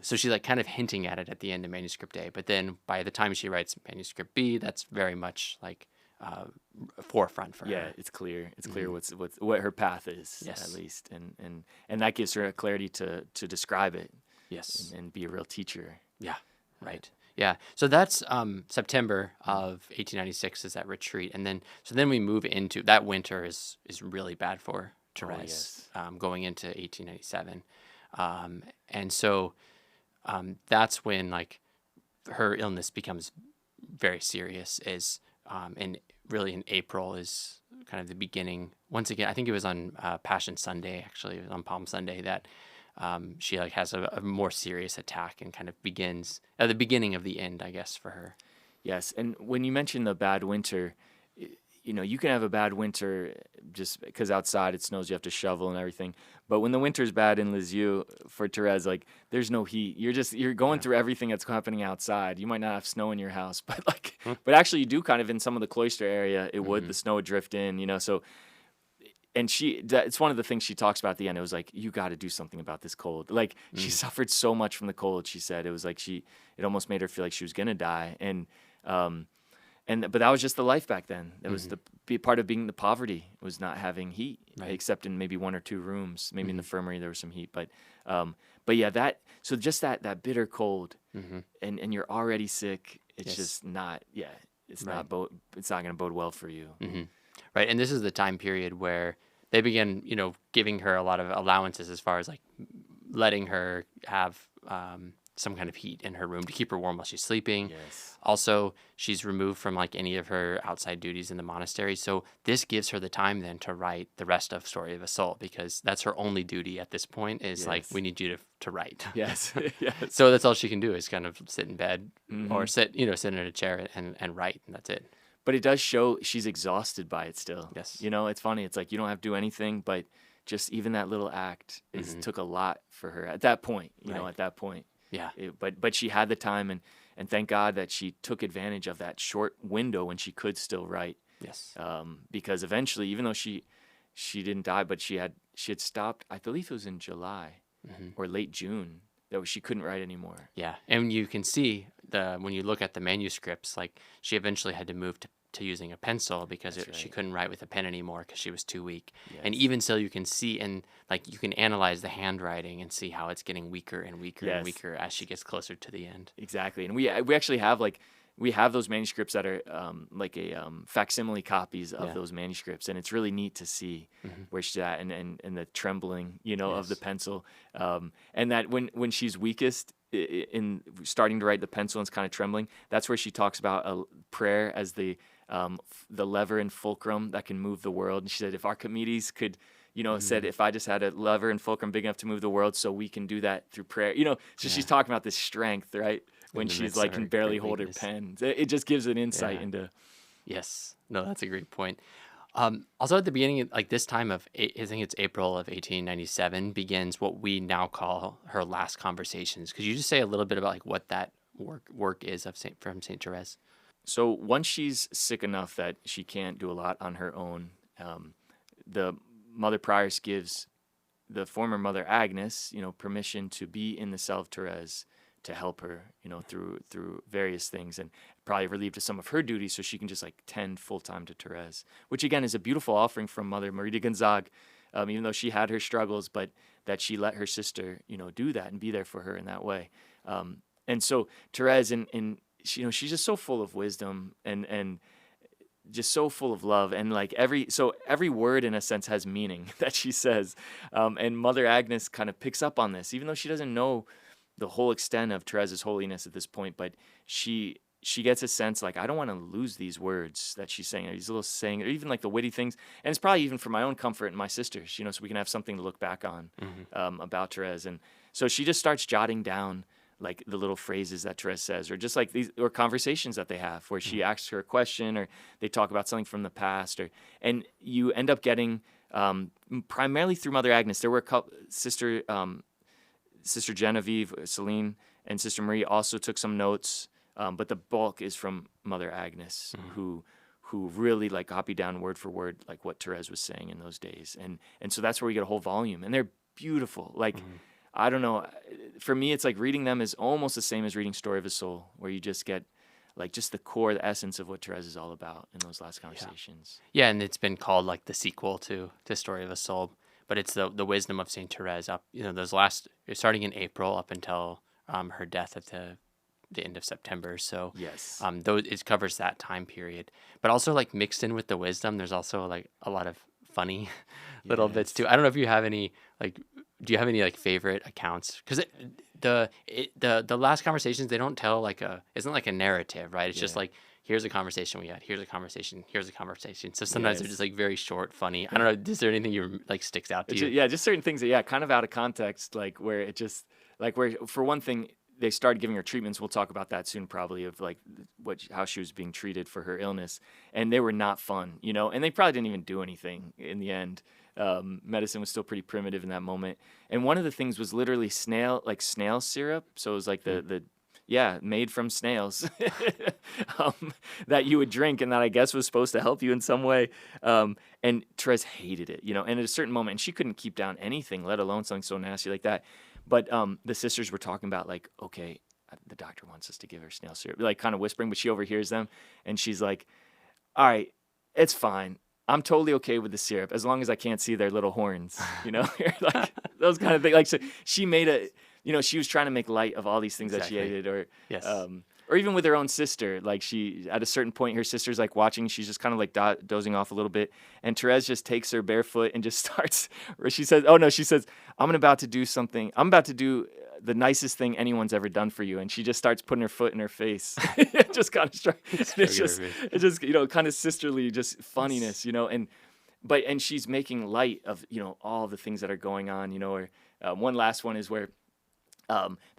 So she's like kind of hinting at it at the end of manuscript A, but then by the time she writes manuscript B, that's very much like forefront for her. Yeah, it's clear. It's clear what her path is, at least, and that gives her a clarity to describe it. Yes, and be a real teacher. Yeah, right. Yeah, so that's September of 1896 is that retreat, and then we move into that winter is really bad for Thérèse, going into 1897, and so that's when like her illness becomes very serious. Is and really in April is kind of the beginning. Once again, I think it was on Passion Sunday, actually, it was on Palm Sunday that. She like has a more serious attack and kind of begins at the beginning of the end, I guess, for her. Yes, and when you mention the bad winter, you know, you can have a bad winter just because outside it snows, you have to shovel and everything. But when the winter's bad in Lisieux for Thérèse, like there's no heat. You're going through everything that's happening outside. You might not have snow in your house, but but actually you do kind of in some of the cloister area. The snow would drift in, you know, so. And it's one of the things she talks about at the end. It was like, you got to do something about this cold. Like she suffered so much from the cold. She said it was like it almost made her feel like she was going to die. But that was just the life back then. That was the part of being the poverty was not having heat, except in maybe one or two rooms. Maybe in the infirmary there was some heat, but yeah, so just that bitter cold, and you're already sick. It's just not. Yeah, it's not it's not going to bode well for you. Right, and this is the time period where they begin, you know, giving her a lot of allowances as far as like letting her have some kind of heat in her room to keep her warm while she's sleeping. Yes. Also, she's removed from like any of her outside duties in the monastery. So this gives her the time then to write the rest of Story of a Soul, because that's her only duty at this point is like, we need you to write. Yes. So that's all she can do is kind of sit in bed or sit in a chair and write, and that's it. But it does show she's exhausted by it still. Yes. You know, it's funny. It's like you don't have to do anything but just even that little act Mhm. took a lot for her at that point, Right. at that point. Yeah. But she had the time, and thank God that she took advantage of that short window when she could still write. Yes. Because eventually, even though she didn't die, but she had stopped. I believe it was in July Mhm. or late June that she couldn't write anymore. Yeah, and you can see when you look at the manuscripts, like she eventually had to move to using a pencil because That's she right. couldn't write with a pen anymore because she was too weak. And Yes. even so, you can see and like you can analyze the handwriting and see how it's getting weaker and weaker and Yes. weaker as she gets closer to the end. Exactly. And we actually have we have those manuscripts that are like a facsimile copies of Yeah. those manuscripts, and it's really neat to see Mhm. where she's at and the trembling, of the Yes. pencil, and that when she's weakest in starting to write the pencil and it's kind of trembling, that's where she talks about a prayer as the lever and fulcrum that can move the world. And she said, if Archimedes could. Said Mhm. if I just had a lever and fulcrum big enough to move the world, so we can do that through prayer. So Yeah. she's talking about this strength, right? In When the she's midst of like her can barely great hold her weakness. pen. It just gives an insight Yeah. into. Yes. No, that's a great point. Also, at the beginning, like this time of, I think it's April of 1897, begins what we now call her last conversations. Could you just say a little bit about like what that work is from Saint Therese? So once she's sick enough that she can't do a lot on her own, the Mother Prioress gives the former Mother Agnes, permission to be in the cell of Thérèse to help her, through various things, and probably relieved of some of her duties so she can just like tend full time to Thérèse, which again is a beautiful offering from Mother Marie de Gonzague, even though she had her struggles, but that she let her sister, do that and be there for her in that way. And so Thérèse, and she, she's just so full of wisdom and just so full of love, and like every word in a sense has meaning that she says, and Mother Agnes kind of picks up on this, even though she doesn't know the whole extent of Therese's holiness at this point, but she gets a sense like I don't want to lose these words that she's saying, or these little saying, or even like the witty things, and it's probably even for my own comfort and my sisters, so we can have something to look back on about Thérèse, and so she just starts jotting down like the little phrases that Thérèse says, or just like these, or conversations that they have where she asks her a question, or they talk about something from the past, and you end up getting primarily through Mother Agnes. There were a couple, Sister Genevieve, Celine, and Sister Marie also took some notes, but the bulk is from Mother Agnes, who really like copied down word for word like what Thérèse was saying in those days, and so that's where we get a whole volume, and they're beautiful. Like I don't know. For me, it's like reading them is almost the same as reading Story of a Soul, where you just get like just the core, the essence of what Thérèse is all about in those last conversations. Yeah, and it's been called like the sequel to Story of a Soul, but it's the wisdom of Saint Therese up. Those starting in April up until her death at the end of September. So Yes. those it covers that time period, but also like mixed in with the wisdom, there's also like a lot of funny little bits too. I don't know if you have any like. Do you have any like favorite accounts? Because the last conversations, they don't tell like isn't like a narrative, right? It's just Yeah. like here's a conversation we had, here's a conversation, here's a conversation. So sometimes they're Yes. just like very short, funny. I don't know. Is there anything you like sticks out to you? Yeah, just certain things that kind of out of context, like where it just like where for one thing they started giving her treatments. We'll talk about that soon, probably, of like how she was being treated for her illness, and they were not fun, and they probably didn't even do anything in the end. Medicine was still pretty primitive in that moment, and one of the things was literally snail syrup. So it was like made from snails that you would drink, and that I guess was supposed to help you in some way. And Therese hated it, and at a certain moment, and she couldn't keep down anything, let alone something so nasty like that. But the sisters were talking about like, okay, the doctor wants us to give her snail syrup, like kind of whispering, but she overhears them, and she's like, all right, it's fine. I'm totally okay with the syrup as long as I can't see their little horns, like those kind of things. Like, so she made she was trying to make light of all these things that she Exactly. hated, Yes. or even with her own sister. Like she, at a certain point, her sister's like watching, she's just kind of like dozing off a little bit. And Thérèse just takes her barefoot and just starts, or she says, I'm about to do something. I'm about to do the nicest thing anyone's ever done for you. And she just starts putting her foot in her face. Just kind of it's just kind of sisterly, just funniness, and she's making light of, all the things that are going on, or one last one is where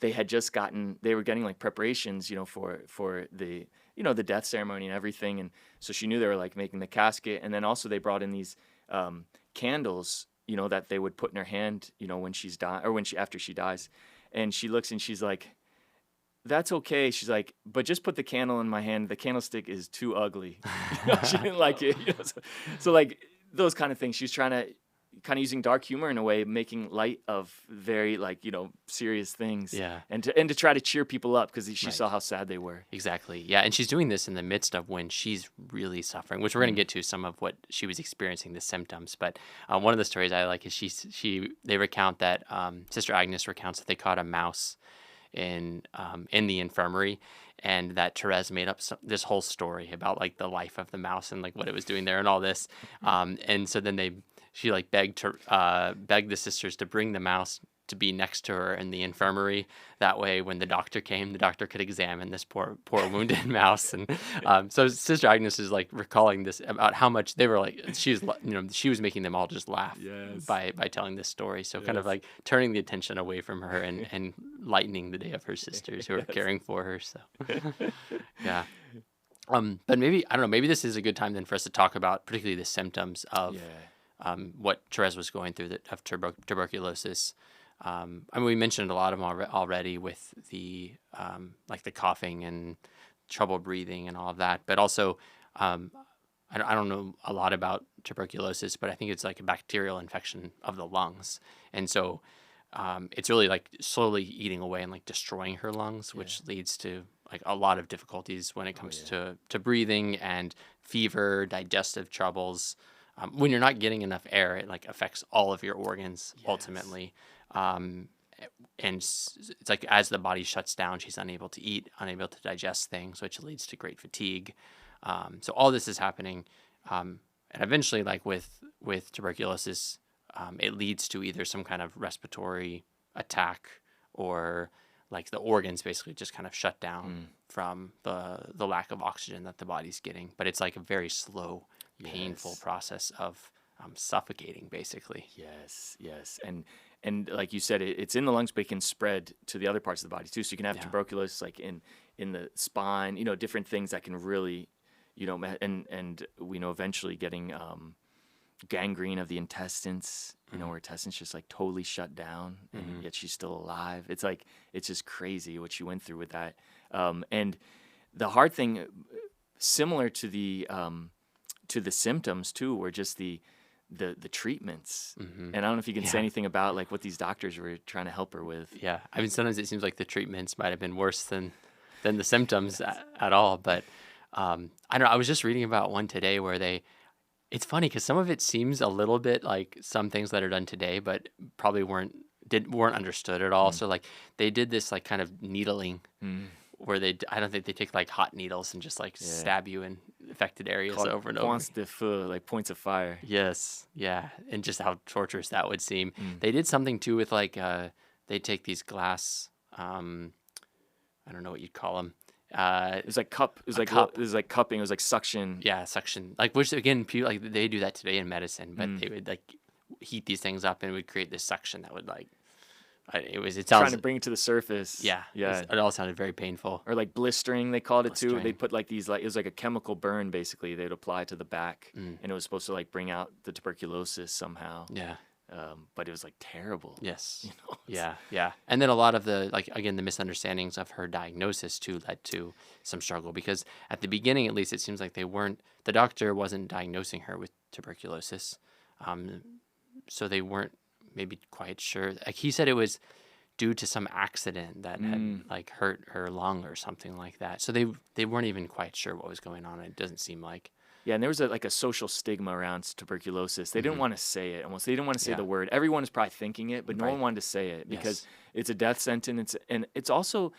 they were getting like preparations, for the, the death ceremony and everything. And so she knew they were like making the casket. And then also they brought in these candles, that they would put in her hand, when she's dying or after she dies. And she looks and she's like, that's okay. She's like, but just put the candle in my hand. The candlestick is too ugly. She didn't like it. So like those kind of things. She's trying to kind of using dark humor in a way, making light of very serious things. Yeah. And to try to cheer people up because she Right. saw how sad they were. Exactly. Yeah, and she's doing this in the midst of when she's really suffering, which we're going to get to some of what she was experiencing, the symptoms. But one of the stories I like is they recount that Sister Agnes recounts that they caught a mouse in the infirmary, and that Thérèse made up this whole story about like the life of the mouse and like what it was doing there and all this. And so then she like begged the sisters to bring the mouse to be next to her in the infirmary. That way, when the doctor came, the doctor could examine this poor wounded mouse. And so Sister Agnes is like recalling this about how much they were like, she was making them all just laugh by telling this story. So kind of like turning the attention away from her and lightening the day of her sisters who are caring for her. So yeah. But maybe, I don't know, maybe this is a good time then for us to talk about particularly the symptoms of what Thérèse was going through of tuberculosis. We mentioned a lot of them already with the the coughing and trouble breathing and all of that, but also I don't know a lot about tuberculosis, but I think it's like a bacterial infection of the lungs, and so it's really like slowly eating away and like destroying her lungs, which leads to like a lot of difficulties when it comes to breathing and fever, digestive troubles. When you're not getting enough air, it like affects all of your organs ultimately. And it's like as the body shuts down, she's unable to eat, unable to digest things, which leads to great fatigue. So all this is happening, and eventually, like with tuberculosis, it leads to either some kind of respiratory attack or like the organs basically just kind of shut down from the lack of oxygen that the body's getting. But it's like a very slow, painful process of suffocating, basically. Yes. And like you said, it's in the lungs, but it can spread to the other parts of the body too. So you can have tuberculosis like in the spine, different things that can really, and we know eventually getting gangrene of the intestines, where intestines just like totally shut down, and yet she's still alive. It's like, it's just crazy what she went through with that. And the hard thing, similar to the symptoms too, were just the treatments. And I don't know if you can say anything about like what these doctors were trying to help her with. Yeah, I mean, sometimes it seems like the treatments might have been worse than the symptoms at all. But I don't know. I was just reading about one today where it's funny because some of it seems a little bit like some things that are done today, but probably weren't understood at all. So like they did this like kind of needling where I don't think they take like hot needles and just like stab you in affected areas over and over. Points de feu, like points of fire. Yes, yeah, and just how torturous that would seem. They did something too with like they take these glass, I don't know what you'd call them. It was like cup. It was like cup. It was like cupping. It was like suction. Yeah, suction. Like which again, like they do that today in medicine, but they would like heat these things up and it would create this suction that would like. It sounds trying to bring it to the surface. Yeah. It all sounded very painful. Or like blistering, they called it too. They put like these it was like a chemical burn basically. They'd apply to the back, and it was supposed to like bring out the tuberculosis somehow. Yeah. But it was like terrible. Yes. Yeah. And then a lot of the the misunderstandings of her diagnosis too led to some struggle because at the beginning, at least, it seems like the doctor wasn't diagnosing her with tuberculosis, so they weren't maybe quite sure. Like he said, it was due to some accident that had like hurt her lung or something like that. So they weren't even quite sure what was going on. It doesn't seem like. Yeah, and there was a social stigma around tuberculosis. They didn't want to say it almost. They didn't want to say the word. Everyone is probably thinking it, but no one wanted to say it because it's a death sentence. And it's also,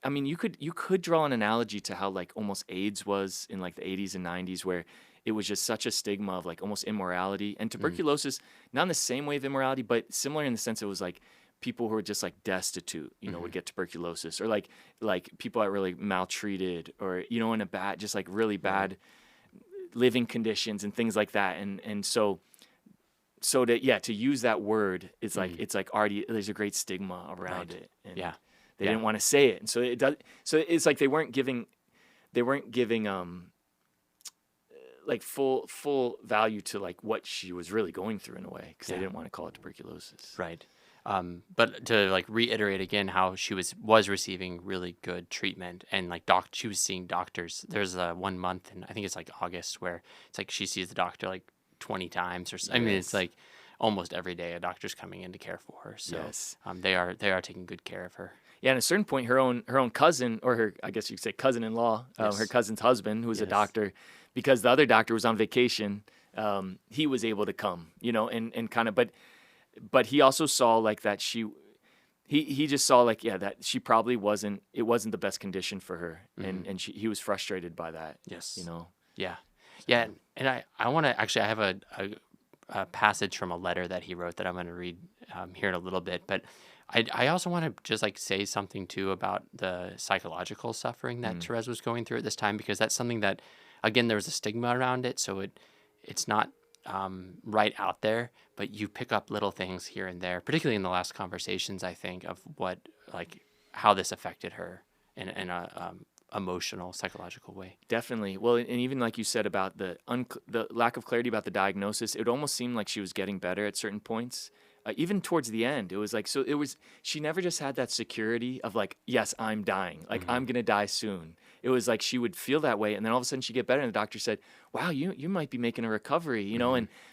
I mean, you could draw an analogy to how like almost AIDS was in like the 80s and 90s where it was just such a stigma of like almost immorality. And tuberculosis, not in the same way of immorality, but similar in the sense it was like people who were just like destitute, would get tuberculosis, or like people that were really maltreated, or in a bad, just like really bad living conditions and things like that. And so to use that word, it's like it's like already there's a great stigma around it. And they didn't want to say it, and so it's like they weren't giving like full value to like what she was really going through in a way, because they Yeah. didn't want to call it tuberculosis. Right. But to like reiterate again how she was receiving really good treatment, and like she was seeing doctors. There's a 1 month, and I think it's like August, where it's like she sees the doctor like 20 times or I mean, it's Yes. like almost every day a doctor's coming in to care for her. So Yes. they are taking good care of her. Yeah, at a certain point, her own cousin, or her, I guess you could say cousin-in-law, her Yes. cousin's husband, who was a Yes. doctor, because the other doctor was on vacation, he was able to come, and kind of, but he also saw like that he just saw like, yeah, that she probably it wasn't the best condition for her, and he was frustrated by that. Yes. Yeah. Yeah. And I want to actually, I have a passage from a letter that he wrote that I'm going to read here in a little bit. But I also want to just like say something too about the psychological suffering that Thérèse was going through at this time, because that's something that, again, there was a stigma around it. So it's not right out there, but you pick up little things here and there, particularly in the last conversations, I think, of how this affected her in a emotional, psychological way. Definitely. Well, and even like you said about the lack of clarity about the diagnosis, it almost seemed like she was getting better at certain points. Even towards the end, it was like, she never just had that security of like, yes, I'm dying. Like, I'm going to die soon. It was like she would feel that way, and then all of a sudden she'd get better, and the doctor said, wow, you might be making a recovery,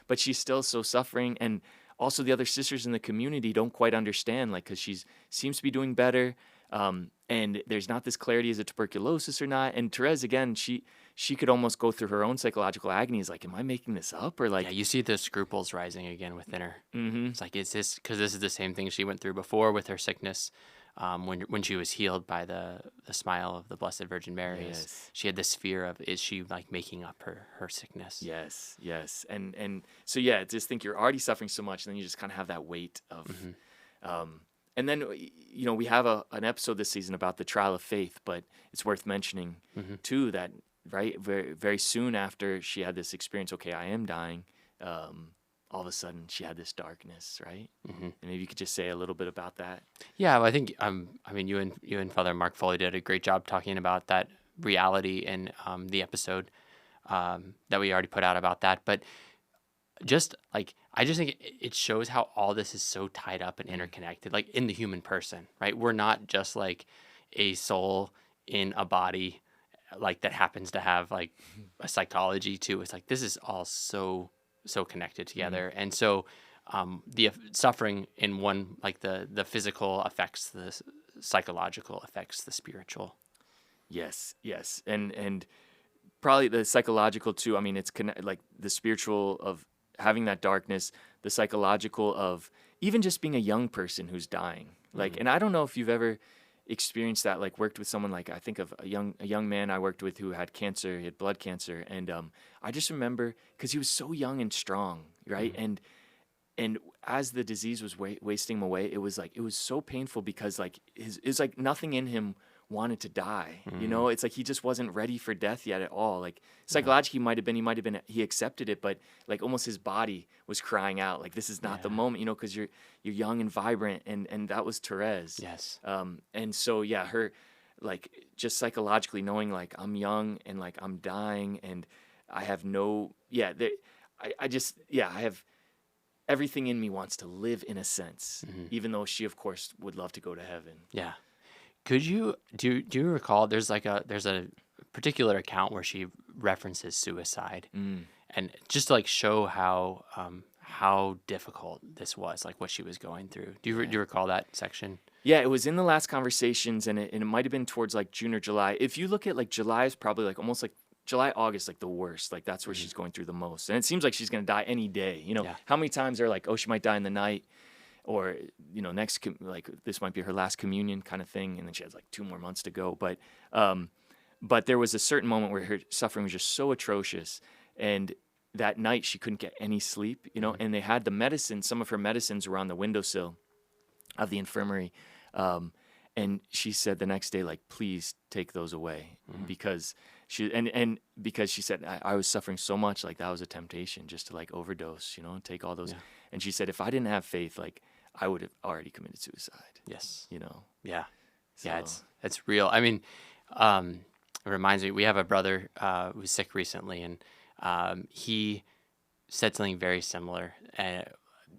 but she's still so suffering. And also the other sisters in the community don't quite understand, like, because she seems to be doing better. And there's not this clarity, is it tuberculosis or not? And Thérèse, again, she could almost go through her own psychological agonies, like, am I making this up? Or like, Yeah, you see the scruples rising again within her. Mm-hmm. It's like, is this because this is the same thing she went through before with her sickness, when she was healed by the smile of the Blessed Virgin Mary. Yes. She had this fear of, is she like making up her sickness? Yes. And so, yeah, just think you're already suffering so much, and then you just kind of have that weight of, and then, we have an episode this season about the trial of faith, but it's worth mentioning too that, right, very, very soon after she had this experience, okay, I am dying, all of a sudden she had this darkness, right? And maybe you could just say a little bit about that. Yeah, well, I think you and Father Mark Foley did a great job talking about that reality in the episode that we already put out about that. But just like, I just think it shows how all this is so tied up and interconnected, like in the human person, right? We're not just like a soul in a body, like that happens to have like a psychology too. It's like, this is all so connected together. And so the suffering in one, like the physical affects the psychological, affects the spiritual. Yes. And probably the psychological too. I mean, it's like the spiritual of having that darkness, the psychological of even just being a young person who's dying. Like, and I don't know if you've ever experienced that, like worked with someone, like I think of a young man I worked with who had cancer, he had blood cancer. And I just remember, because he was so young and strong, right? And as the disease was wasting him away, it was so painful, because like it's like nothing in him wanted to die. It's like he just wasn't ready for death yet at all. Like psychologically, he accepted it, but like almost his body was crying out, like, this is not the moment, because you're young and vibrant, and that was Thérèse. Yes. And so, yeah, her, like, just psychologically knowing, like, I'm young and like I'm dying, and I have I have everything in me wants to live in a sense, even though she, of course, would love to go to heaven. Yeah. Could you do you recall there's a particular account where she references suicide, and just to like show how difficult this was, like what she was going through. Do you recall that section? Yeah, it was in the last conversations, and it might have been towards like June or July. If you look at like July is probably like almost like July, August, like the worst. Like that's where she's going through the most, and it seems like she's gonna die any day. How many times they're like, oh, she might die in the night. Or, like this might be her last communion kind of thing. And then she has like 2 more months to go. But there was a certain moment where her suffering was just so atrocious. And that night she couldn't get any sleep, and they had some of her medicines were on the windowsill of the infirmary. And she said the next day, like, please take those away, because because she said, I was suffering so much, like that was a temptation just to like overdose, and take all those. Yeah. And she said, if I didn't have faith, like I would have already committed suicide. Yes. Yeah. So. Yeah, it's real. I mean, it reminds me, we have a brother who's sick recently, and he said something very similar.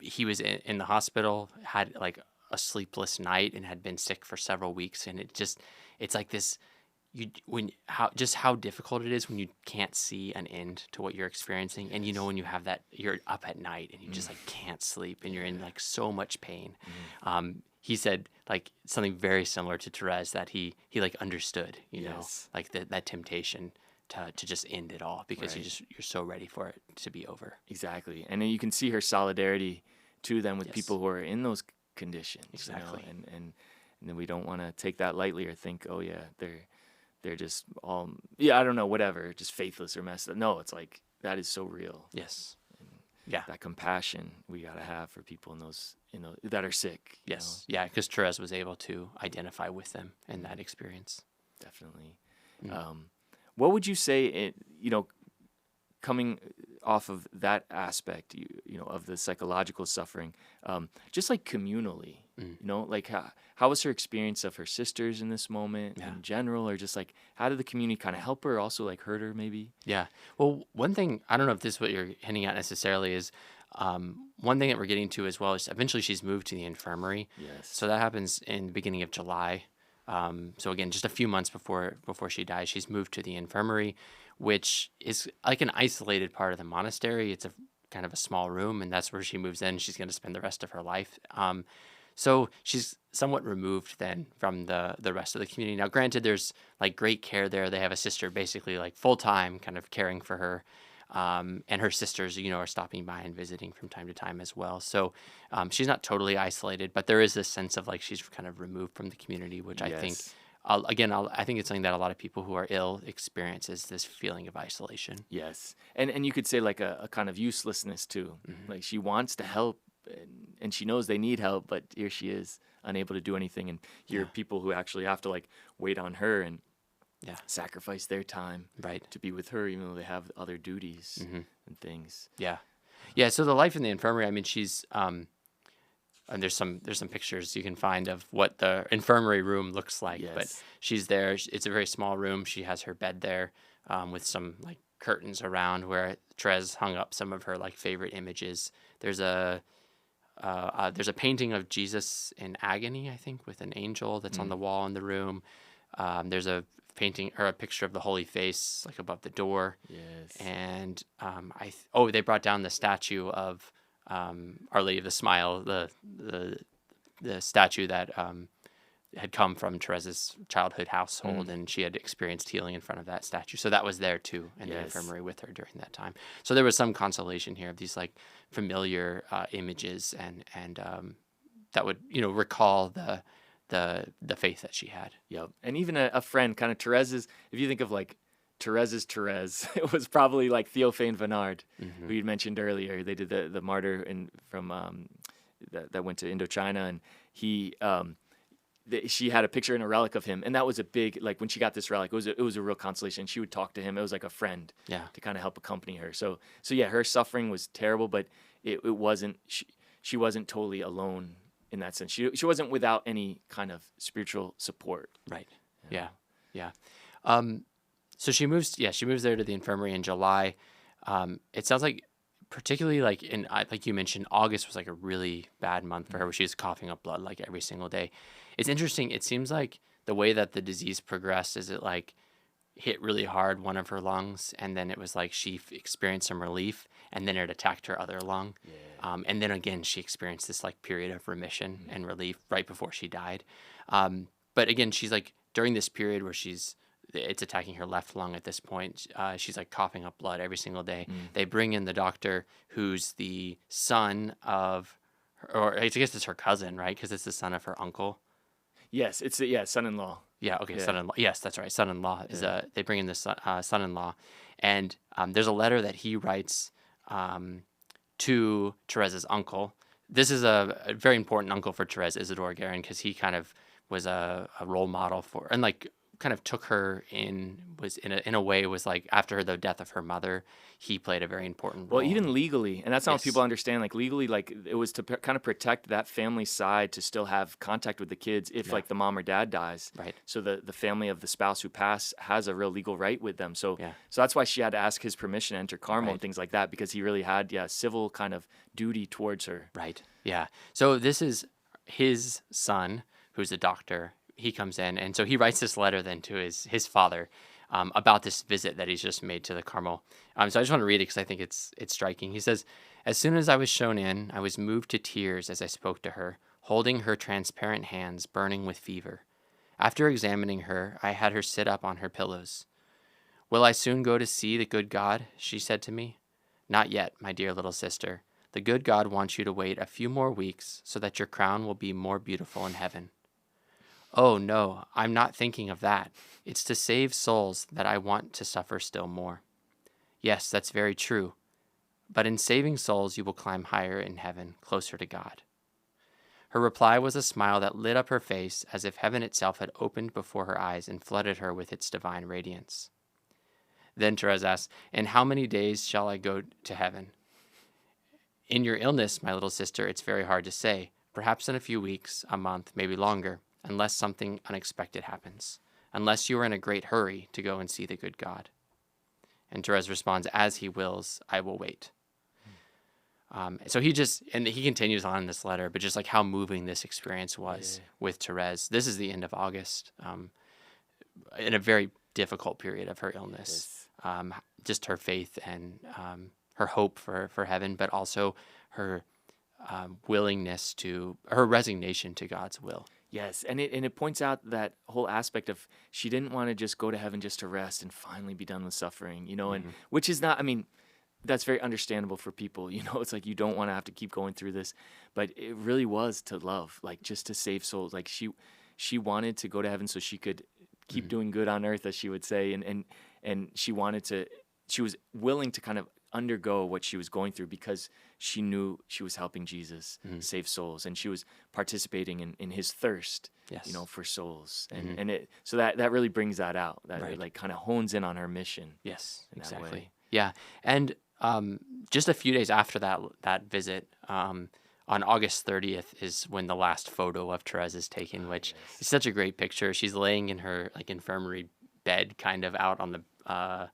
He was in the hospital, had like a sleepless night, and had been sick for several weeks. And it's like this, how difficult it is when you can't see an end to what you're experiencing. And when you have that, you're up at night and you just like can't sleep and you're in like so much pain. He said like something very similar to Thérèse, that he like understood, like that temptation to just end it all, because Right. you're so ready for it to be over. Exactly. And then you can see her solidarity to them with Yes. people who are in those conditions. Exactly. And then we don't want to take that lightly or think, oh yeah, they're just all, I don't know, whatever, just faithless or messed up. No, it's like that is so real. Yes. Yeah. That compassion we got to have for people in those that are sick. Yes. Yeah, because Thérèse was able to identify with them in that experience. Definitely. Mm. What would you say, coming off of that aspect, of the psychological suffering, just like communally, like how was her experience of her sisters in this moment in general, or just like how did the community kind of help her, also like hurt her maybe? Yeah. Well, one thing, I don't know if this is what you're hinting at necessarily, is one thing that we're getting to as well is eventually she's moved to the infirmary. Yes. So that happens in the beginning of July. So again, just a few months before she dies, she's moved to the infirmary, which is like an isolated part of the monastery. It's a kind of a small room, and that's where she moves in. She's going to spend the rest of her life. So she's somewhat removed then from the rest of the community. Now, granted, there's like great care there. They have a sister basically like full time, kind of caring for her. And her sisters, are stopping by and visiting from time to time as well. So she's not totally isolated, but there is this sense of like she's kind of removed from the community, which I think, Yes. I think it's something that a lot of people who are ill experience, is this feeling of isolation. Yes. And you could say like a kind of uselessness too. Mm-hmm. Like she wants to help and she knows they need help, but here she is unable to do anything. And here are people who actually have to like wait on her and sacrifice their time to be with her, even though they have other duties and things. Yeah. Yeah. So the life in the infirmary, I mean, she's, and there's some pictures you can find of what the infirmary room looks like, but she's there. It's a very small room. She has her bed there, with some like curtains around where Thérèse hung up some of her like favorite images. There's a painting of Jesus in agony, I think, with an angel that's on the wall in the room. There's a painting or a picture of the Holy Face like above the door. Yes. And they brought down the statue of Our Lady of the Smile, the statue that had come from Thérèse's childhood household, and she had experienced healing in front of that statue. So that was there too in the infirmary with her during that time. So there was some consolation here of these like familiar images and that would recall the faith that she had. Yep. And even a friend, kind of Thérèse's, if you think of like Thérèse's Thérèse, it was probably like Théophane Vennard, who you mentioned earlier. They did the martyr from that went to Indochina, and she had a picture and a relic of him, and that was a big, like when she got this relic, it was a real consolation. She would talk to him. It was like a friend to kind of help accompany her. So yeah, her suffering was terrible, but it wasn't, she wasn't totally alone in that sense. She wasn't without any kind of spiritual support. Right. Yeah. So she moves there to the infirmary in July. It sounds like, particularly like like you mentioned, August was like a really bad month for her, where she was coughing up blood like every single day. It's interesting. It seems like the way that the disease progressed is it like hit really hard one of her lungs, and then it was like she experienced some relief, and then it attacked her other lung. And then again, she experienced this like period of remission and relief right before she died. But again, she's like during this period where it's attacking her left lung at this point. She's like coughing up blood every single day. They bring in the doctor who's the son of, or I guess it's her cousin, right? Because it's the son of her uncle. Yes, it's son-in-law. Yeah, okay, son-in-law. Yes, that's right. Son-in-law is they bring in the son-in-law, and there's a letter that he writes to Thérèse's uncle. This is a very important uncle for Thérèse, Isidore Guérin, because he kind of was a role model for, and like kind of took her in, was in a way was like after the death of her mother, he played a very important Well, role. even legally, and that's not what people Yes. understand. Like legally, like it was to kind of protect that family side to still have contact with the kids if Yeah. like the mom or dad dies. Right. So the family of the spouse who passed has a real legal right with them. So Yeah. so that's why she had to ask his permission to enter Carmel and Right. things like that, because he really had civil kind of duty towards her. Right. Yeah. So this is his son, who's a doctor. He comes in, and so he writes this letter then to his father about this visit that he's just made to the Carmel. So I just want to read it because I think it's striking. He says, "As soon as I was shown in, I was moved to tears as I spoke to her, holding her transparent hands burning with fever. After examining her, I had her sit up on her pillows. 'Will I soon go to see the good God?' she said to me. 'Not yet, my dear little sister. The good God wants you to wait a few more weeks so that your crown will be more beautiful in heaven.' 'Oh, no, I'm not thinking of that. It's to save souls that I want to suffer still more.' 'Yes, that's very true. But in saving souls, you will climb higher in heaven, closer to God.' Her reply was a smile that lit up her face as if heaven itself had opened before her eyes and flooded her with its divine radiance. Then Thérèse asks, 'And how many days shall I go to heaven?' 'In your illness, my little sister, it's very hard to say. Perhaps in a few weeks, a month, maybe longer, unless something unexpected happens. Unless you are in a great hurry to go and see the good God.' And Thérèse responds, 'As he wills, I will wait.'" So he continues on in this letter, but just like how moving this experience was with Thérèse. This is the end of August, in a very difficult period of her illness. Just her faith and her hope for heaven, but also her her resignation to God's will. Yes, and it points out that whole aspect of she didn't want to just go to heaven just to rest and finally be done with suffering, and which is not, I mean, that's very understandable for people, it's like you don't want to have to keep going through this, but it really was to love, like just to save souls. Like she wanted to go to heaven so she could keep doing good on earth, as she would say, and she was willing to kind of undergo what she was going through because she knew she was helping Jesus save souls, and she was participating in his thirst, Yes. for souls, and so that really brings that out, that Right. it like kind of hones in on her mission. Yes, in that exactly. way. Yeah, and just a few days after that visit, on August 30th is when the last photo of Thérèse is taken, which is such a great picture. She's laying in her like infirmary bed, kind of out on the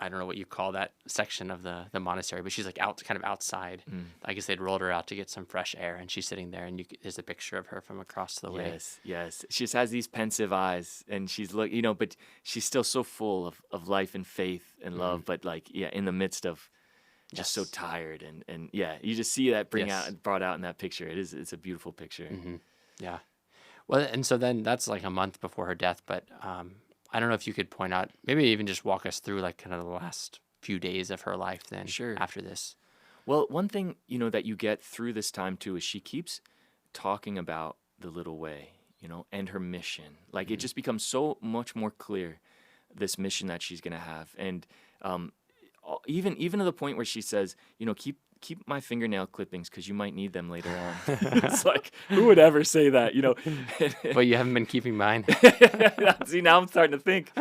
I don't know what you call that section of the monastery, but she's like kind of outside. I guess they'd rolled her out to get some fresh air, and she's sitting there, and there's a picture of her from across the way. Yes. She just has these pensive eyes, and she's but she's still so full of life and faith and love, but like, in the midst of just so tired, and you just see that brought out in that picture. It's a beautiful picture. Yeah. Well, and so then that's like a month before her death, but I don't know if you could point out, maybe even just walk us through like kind of the last few days of her life then. Sure. After this. Well, one thing, that you get through this time too is she keeps talking about the little way, and her mission. Like it just becomes so much more clear, this mission that she's going to have. And even to the point where she says, keep my fingernail clippings because you might need them later on. It's like, who would ever say that, But you haven't been keeping mine. See, now I'm starting to think.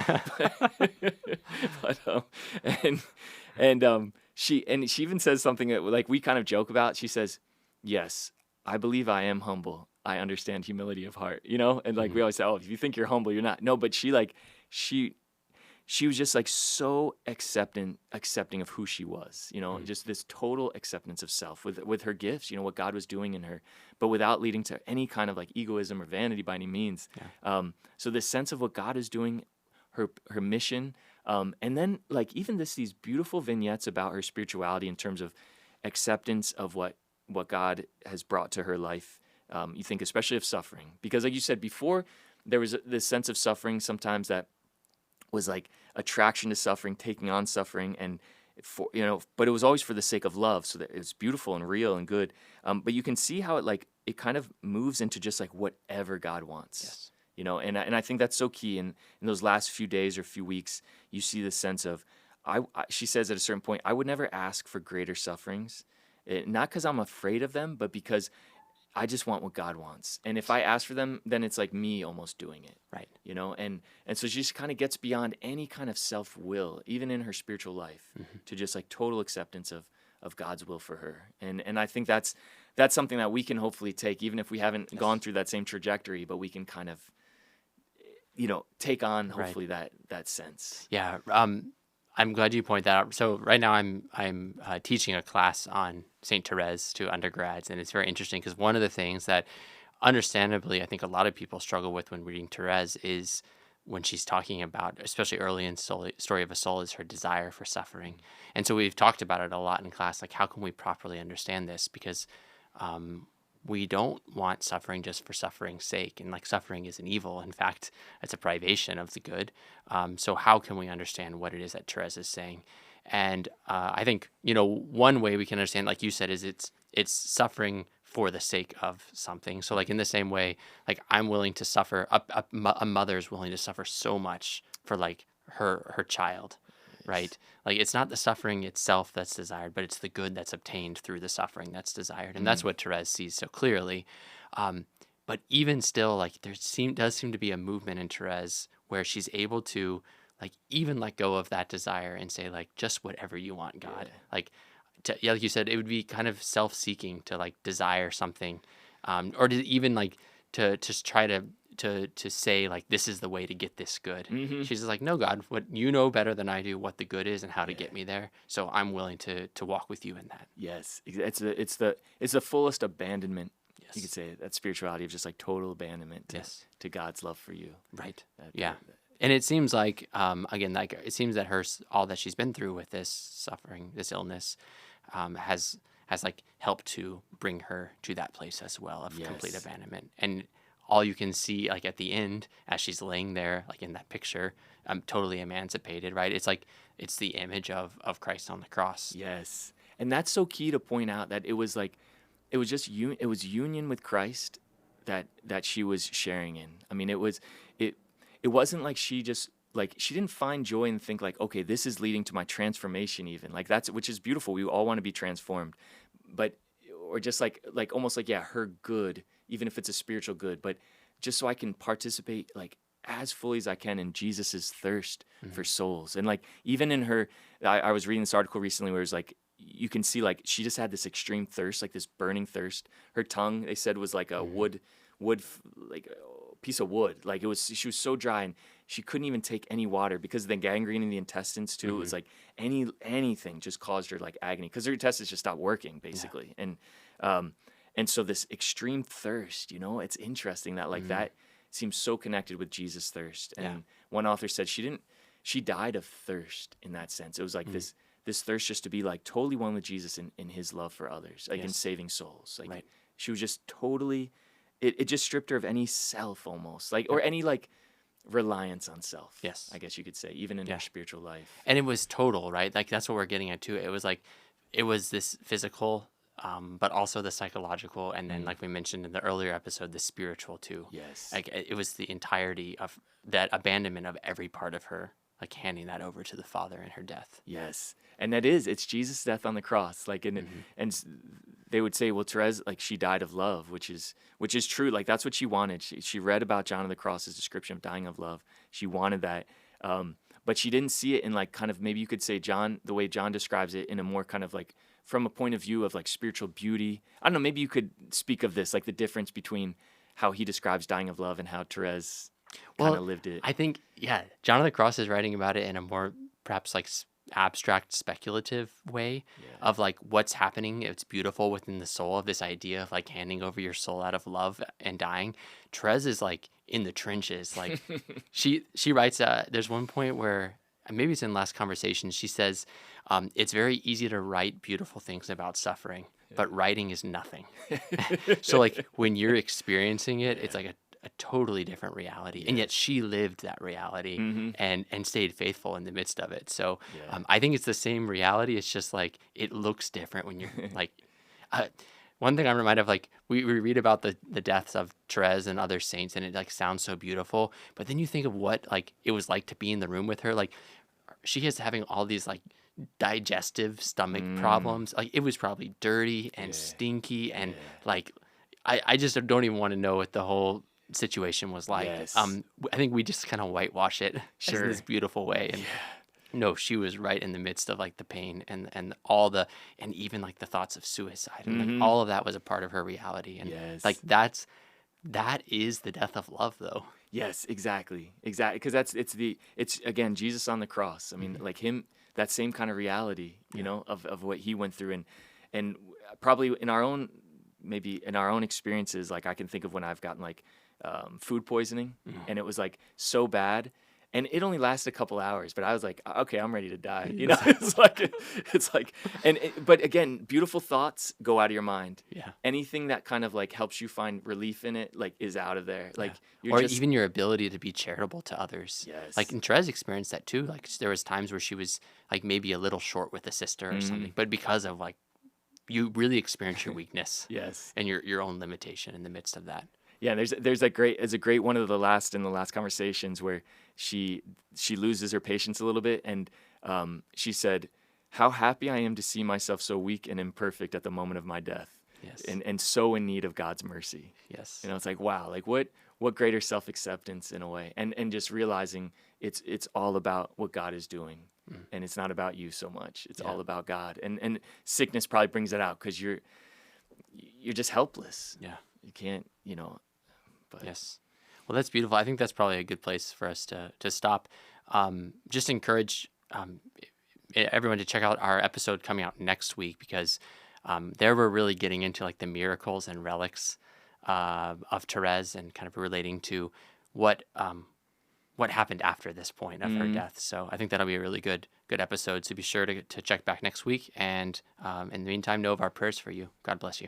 She even says something that, like, we kind of joke about. She says, "Yes, I believe I am humble. I understand humility of heart." And like we always say, "Oh, if you think you're humble, you're not." No, but she was just like so accepting of who she was, just this total acceptance of self with her gifts, what God was doing in her, but without leading to any kind of like egoism or vanity by any means. So this sense of what God is doing, her mission, and then like even these beautiful vignettes about her spirituality in terms of acceptance of what God has brought to her life. You think especially of suffering, because like you said before, there was this sense of suffering sometimes that was like attraction to suffering, taking on suffering, and but it was always for the sake of love, so that it's beautiful and real and good. But you can see how it kind of moves into just like whatever God wants. Yes. And I think that's so key. In those last few days or few weeks, you see the sense of, she says at a certain point, I would never ask for greater sufferings, not because I'm afraid of them, but because I just want what God wants. And if I ask for them, then it's like me almost doing it. Right. You know, and so she just kind of gets beyond any kind of self-will, even in her spiritual life, to just like total acceptance of God's will for her. And I think that's something that we can hopefully take, even if we haven't gone through that same trajectory, but we can kind of, take on hopefully that sense. Yeah. I'm glad you point that out. So right now I'm teaching a class on Saint Thérèse to undergrads, and it's very interesting because one of the things that, understandably, I think a lot of people struggle with when reading Thérèse is when she's talking about, especially early in Story of a Soul, is her desire for suffering. And so we've talked about it a lot in class, like how can we properly understand this? Because we don't want suffering just for suffering's sake, and like suffering is an evil. In fact, it's a privation of the good. So how can we understand what it is that Thérèse is saying? And I think one way we can understand, like you said, is it's suffering for the sake of something. So like in the same way, like I'm willing to suffer. A mother is willing to suffer so much for like her child. Right? Like it's not the suffering itself that's desired, but it's the good that's obtained through the suffering that's desired. And that's what Thérèse sees so clearly. But even still, like does seem to be a movement in Thérèse where she's able to like even let go of that desire and say like, just whatever you want, God. Like, like you said, it would be kind of self-seeking to like desire something, or to even like to try to say like this is the way to get this good. She's just like, no, God, what you know better than I do what the good is and how to get me there. So I'm willing to walk with you in that. Yes, it's the fullest abandonment. You could say that spirituality of just like total abandonment to God's love for you. Right. And it seems like again, like it seems that all that she's been through with this suffering, this illness, has like helped to bring her to that place as well of complete abandonment. And all you can see, like at the end, as she's laying there, like in that picture, totally emancipated, right? It's like it's the image of Christ on the cross. Yes, and that's so key to point out that it was just it was union with Christ that she was sharing in. I mean, it wasn't like she just like she didn't find joy and think like, okay, this is leading to my transformation, even like which is beautiful. We all want to be transformed, but or just like almost like her good. Even if it's a spiritual good, but just so I can participate like as fully as I can in Jesus's thirst for souls. And like even in her, I was reading this article recently where it was like, you can see like she just had this extreme thirst, like this burning thirst. Her tongue, they said, was like a wood, like a piece of wood. Like she was so dry and she couldn't even take any water because of the gangrene in the intestines too. It was like anything just caused her like agony because her intestines just stopped working basically. And so this extreme thirst, it's interesting that like that seems so connected with Jesus' thirst. And one author said she died of thirst in that sense. It was like this thirst just to be like totally one with Jesus in his love for others, like in saving souls. Like she was just totally, it just stripped her of any self almost, like, or any like reliance on self. Yes. I guess you could say, even in her spiritual life. And it was total, right? Like that's what we're getting at too. It was like, it was this physical, but also the psychological, and then like we mentioned in the earlier episode, the spiritual too. Yes. Like it was the entirety of that abandonment of every part of her, like handing that over to the Father in her death. Yes. And it's Jesus' death on the cross. Like, and they would say, well, Thérèse, like she died of love, which is true. Like that's what she wanted. She read about John of the Cross's description of dying of love. She wanted that. But she didn't see it in like kind of, maybe you could say the way John describes it in a more kind of like, from a point of view of like spiritual beauty. I don't know, maybe you could speak of this, like the difference between how he describes dying of love and how Thérèse kind of lived it. I think, John of the Cross is writing about it in a more perhaps like abstract, speculative way of like what's happening. It's beautiful within the soul of this idea of like handing over your soul out of love and dying. Thérèse is like in the trenches. Like she writes, there's one point where, maybe it's in Last Conversation, she says, it's very easy to write beautiful things about suffering, but writing is nothing. So like when you're experiencing it, it's like a totally different reality. And yet she lived that reality and stayed faithful in the midst of it. So I think it's the same reality. It's just like it looks different when you're like, one thing I'm reminded of, like we read about the deaths of Thérèse and other saints, and it like sounds so beautiful. But then you think of what like it was like to be in the room with her. Like she is having all these like digestive stomach problems. Like it was probably dirty and stinky and like I just don't even want to know what the whole situation was like. Yes. I think we just kind of whitewash it Sure. in this beautiful way. And no, she was right in the midst of like the pain and all the, and even like the thoughts of suicide, and like all of that was a part of her reality. And Yes. like that is the death of love, though. Yes, exactly. Because it's again, Jesus on the cross. I mean, like him, that same kind of reality, you know, of what he went through, and probably maybe in our own experiences, like I can think of when I've gotten like food poisoning, and it was like so bad, and it only lasted a couple hours, but I was like, okay, I'm ready to die. You know, it's like, but again, beautiful thoughts go out of your mind. Yeah. Anything that kind of like helps you find relief in it, like is out of there. Like Or even your ability to be charitable to others. Yes. Like, and Thérèse experienced that too. Like, there was times where she was like maybe a little short with a sister or something, but because of like, you really experience your weakness. Yes. And your own limitation in the midst of that. Yeah, there's a great one of the last conversations where she loses her patience a little bit, and she said, "How happy I am to see myself so weak and imperfect at the moment of my death." Yes. And so in need of God's mercy. Yes. You know, it's like, wow, like what greater self-acceptance in a way, and just realizing it's all about what God is doing, and it's not about you so much. It's all about God, and sickness probably brings that out because you're just helpless. Yeah. You can't, you know. But yes. Well, that's beautiful. I think that's probably a good place for us to stop. Just encourage everyone to check out our episode coming out next week, because there we're really getting into like the miracles and relics of Thérèse, and kind of relating to what happened after this point of her death. So I think that'll be a really good episode. So be sure to check back next week. And in the meantime, know of our prayers for you. God bless you.